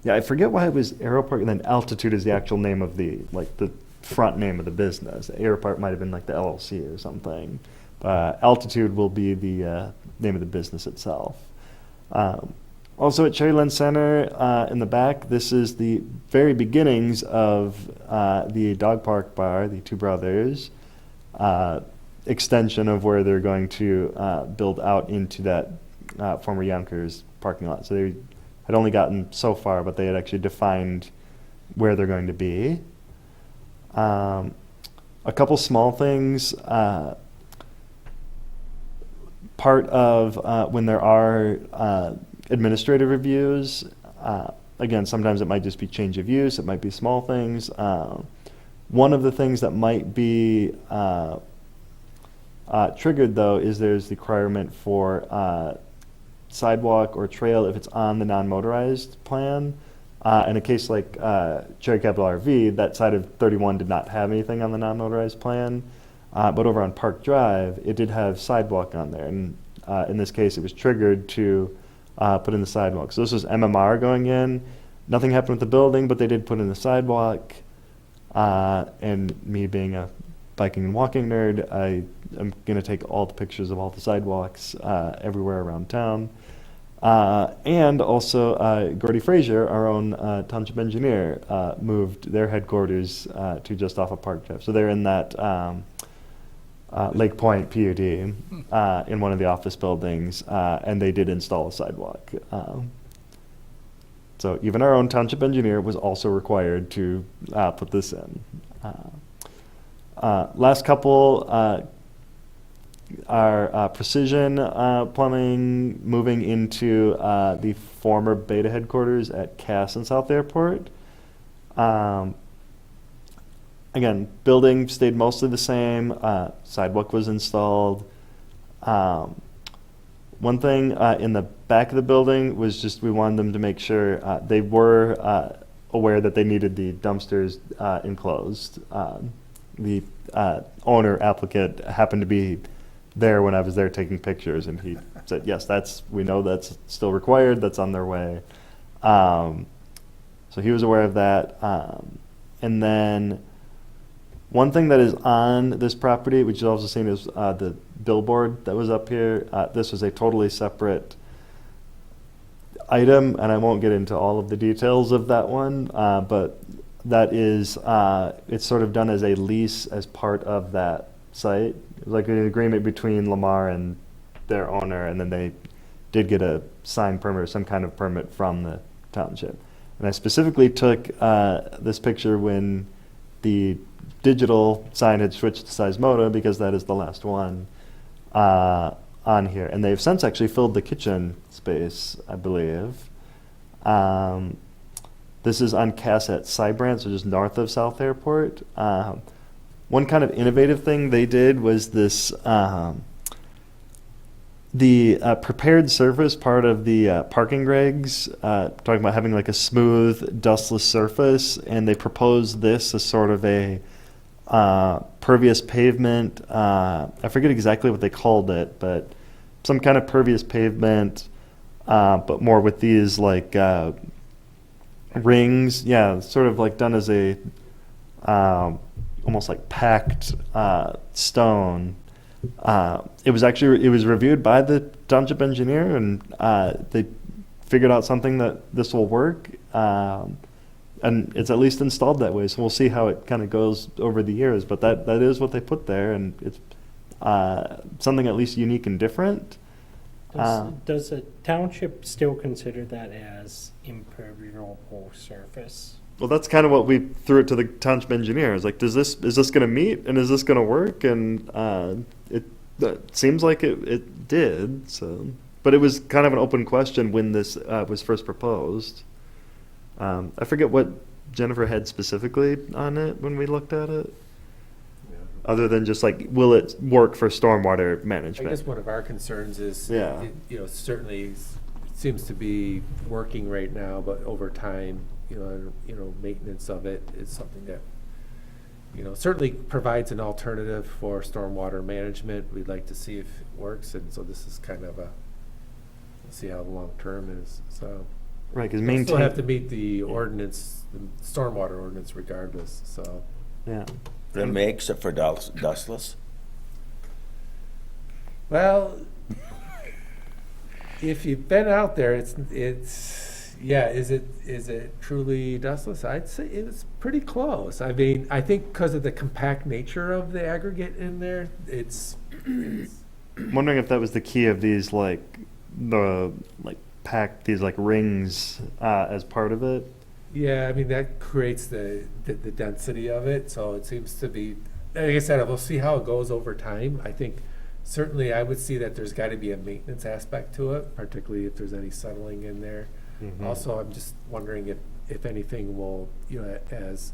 Yeah, I forget why it was Aero Park, and then Altitude is the actual name of the front name of the business. Aero Park might have been like the LLC or something. Altitude will be the name of the business itself. Also at Cherryland Center in the back, this is the very beginnings of the dog park bar, the Two Brothers. Extension of where they're going to build out into that former Yonkers parking lot. So they had only gotten so far, but they had actually defined where they're going to be. A couple small things. Part of when there are administrative reviews, again, sometimes it might just be change of use, it might be small things. One of the things that might be triggered, though, is there's the requirement for sidewalk or trail if it's on the non-motorized plan. In a case like Cherry Capital RV, that side of 31 did not have anything on the non-motorized plan. But over on Park Drive, it did have sidewalk on there. And in this case, it was triggered to put in the sidewalk. So this was MMR going in. Nothing happened with the building, but they did put in the sidewalk. And me being a biking and walking nerd, I am going to take all the pictures of all the sidewalks everywhere around town. And also, Gordy Frazier, our own township engineer, moved their headquarters to just off of Park Drive. So they're in that Lake Point PUD in one of the office buildings, and they did install a sidewalk. So even our own township engineer was also required to put this in. Last couple are Precision Plumbing moving into the former Beta headquarters at Cass and South Airport. Again, building stayed mostly the same. Sidewalk was installed. One thing in the back of the building was just we wanted them to make sure they were aware that they needed the dumpsters enclosed. The owner applicant happened to be there when I was there taking pictures, and he said, yes, we know that's still required, that's on their way. So he was aware of that. And then one thing that is on this property, which you've also seen, is the billboard that was up here. This was a totally separate item, and I won't get into all of the details of that one, but that is, it's sort of done as a lease as part of that site. It was like an agreement between Lamar and their owner, and then they did get a sign permit or some kind of permit from the township. And I specifically took this picture when the digital sign had switched to Sizmodo, because that is the last one on here. And they've since actually filled the kitchen space, I believe. This is on Cass at Cybrant, so just north of South Airport. One kind of innovative thing they did was this, the prepared surface part of the parking regs, talking about having like a smooth, dustless surface, and they proposed this as sort of a pervious pavement. I forget exactly what they called it, but some kind of pervious pavement, but more with these like rings. Yeah, sort of like done as a almost like packed stone. It was reviewed by the township engineer, and they figured out something that this will work. And it's at least installed that way, so we'll see how it kind of goes over the years. But that is what they put there, and it's something at least unique and different. Does the township still consider that as impermeable surface? Well, that's kind of what we threw it to the township engineer. It's like, is this going to meet, and is this going to work? And it seems like it did. So, but it was kind of an open question when this was first proposed. I forget what Jennifer had specifically on it when we looked at it. Other than just like, will it work for stormwater I management? guess one of our concerns is, Yeah. Certainly it seems to be working right now, but over time, maintenance of it is something that, certainly provides an alternative for stormwater management. We'd like to see if it works, and so this is kind of see how the long term is, so. Right, because We still have to meet the ordinance, the stormwater ordinance regardless, so. yeah. That makes it for dustless? Well, if you've been out there, it's yeah. Is it truly dustless? I'd say it's pretty close. I mean, I think because of the compact nature of the aggregate in there, it's I'm wondering if that was the key of these packed these like rings as part of it. yeah. I mean, that creates the density of it. So it seems to be. Like I said, we'll see how it goes over time. I think certainly I would see that there's got to be a maintenance aspect to it, particularly if there's any settling in there. Mm-hmm. Also, I'm just wondering if anything will, as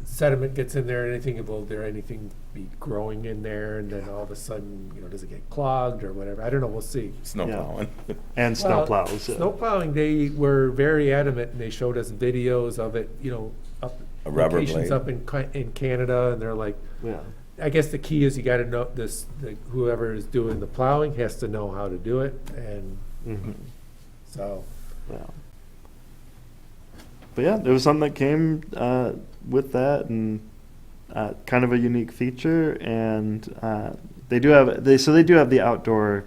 sediment gets in there, will there anything be growing in there, and then all of a sudden, does it get clogged or whatever? I don't know. We'll see. Snow Yeah. plowing. And snow plows. Snow plowing, they were very adamant, and they showed us videos of it, up A rubber locations blade. up in Canada, and they're like, Yeah. I guess the key is you got to know whoever is doing the plowing has to know how to do it, and Mm-hmm. so. Yeah. But yeah, there was something that came with that, and kind of a unique feature. And they do have the outdoor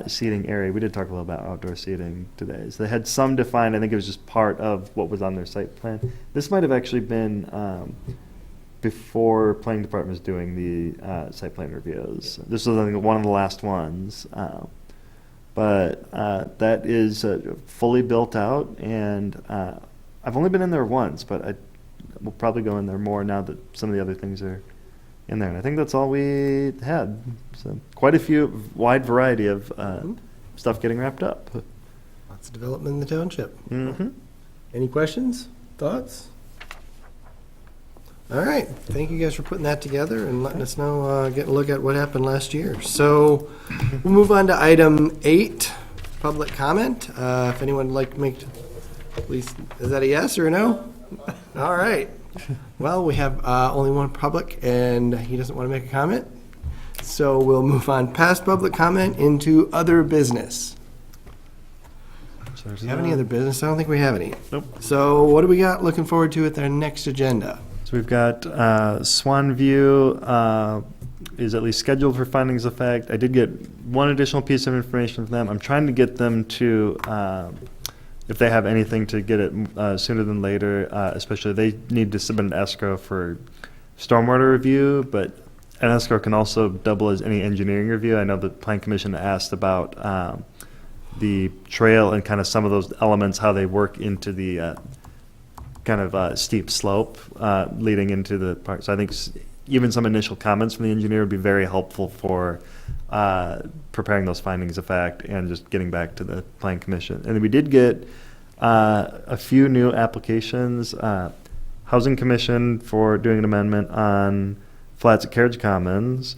seating area. We did talk a little about outdoor seating today. So they had some defined. I think it was just part of what was on their site plan. This might have actually been before planning department was doing the site plan reviews. This was, I think, one of the last ones. But that is fully built out, and I've only been in there once, but I will probably go in there more now that some of the other things are in there. And I think that's all we had. So quite a wide variety of stuff getting wrapped up. Lots of development in the township. Mm-hmm. Any questions, thoughts? All right, thank you guys for putting that together and letting us know, getting a look at what happened last year. So we'll move on to item 8, public comment. If anyone would like to make, please, is that a yes or a no? All right. Well, we have only one public, and he doesn't want to make a comment. So we'll move on past public comment into other business. Do you have any other business? I don't think we have any. Nope. So what do we got looking forward to at our next agenda? So we've got Swan View is at least scheduled for findings of fact. I did get one additional piece of information from them. I'm trying to get them to, if they have anything, to get it sooner than later, especially they need to submit an escrow for stormwater review, but an escrow can also double as any engineering review. I know the Plan Commission asked about the trail and kind of some of those elements, how they work into the kind of steep slope leading into the park. So I think even some initial comments from the engineer would be very helpful for preparing those findings of fact and just getting back to the Plan Commission. And then we did get a few new applications. Housing Commission for doing an amendment on flats at Carriage Commons.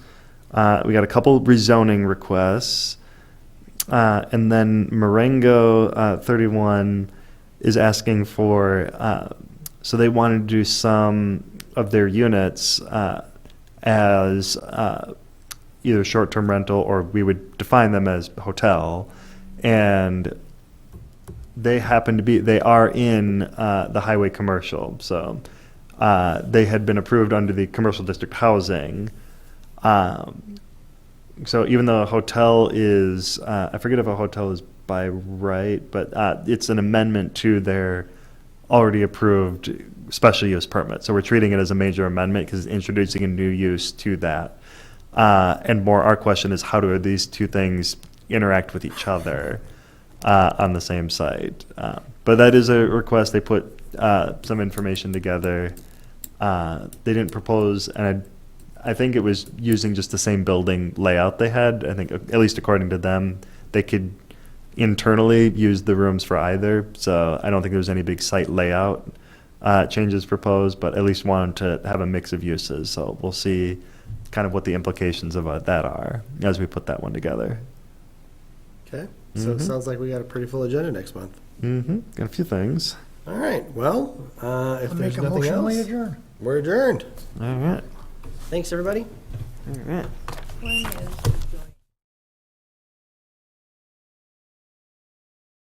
We got a couple rezoning requests. And then Marengo 31 is asking for, so they wanted to do some of their units as either short-term rental, or we would define them as hotel. And they happen to be, they are in the highway commercial. So they had been approved under the commercial district housing. So even though a hotel is, I forget if a hotel is by right, but it's an amendment to their already approved special use permit. So we're treating it as a major amendment because it's introducing a new use to that. And more, our question is, how do these two things interact with each other on the same site? But that is a request. They put some information together. They didn't propose, and I think it was using just the same building layout they had. I think, at least according to them, they could internally use the rooms for either. So I don't think there was any big site layout changes proposed, but at least wanted to have a mix of uses. So we'll see kind of what the implications of that are as we put that one together. Okay, so it sounds like we got a pretty full agenda next month. Got a few things. All right, well, if I'll there's make a nothing motion, we else, adjourn. we're adjourned. All right. Thanks, everybody. All right. When is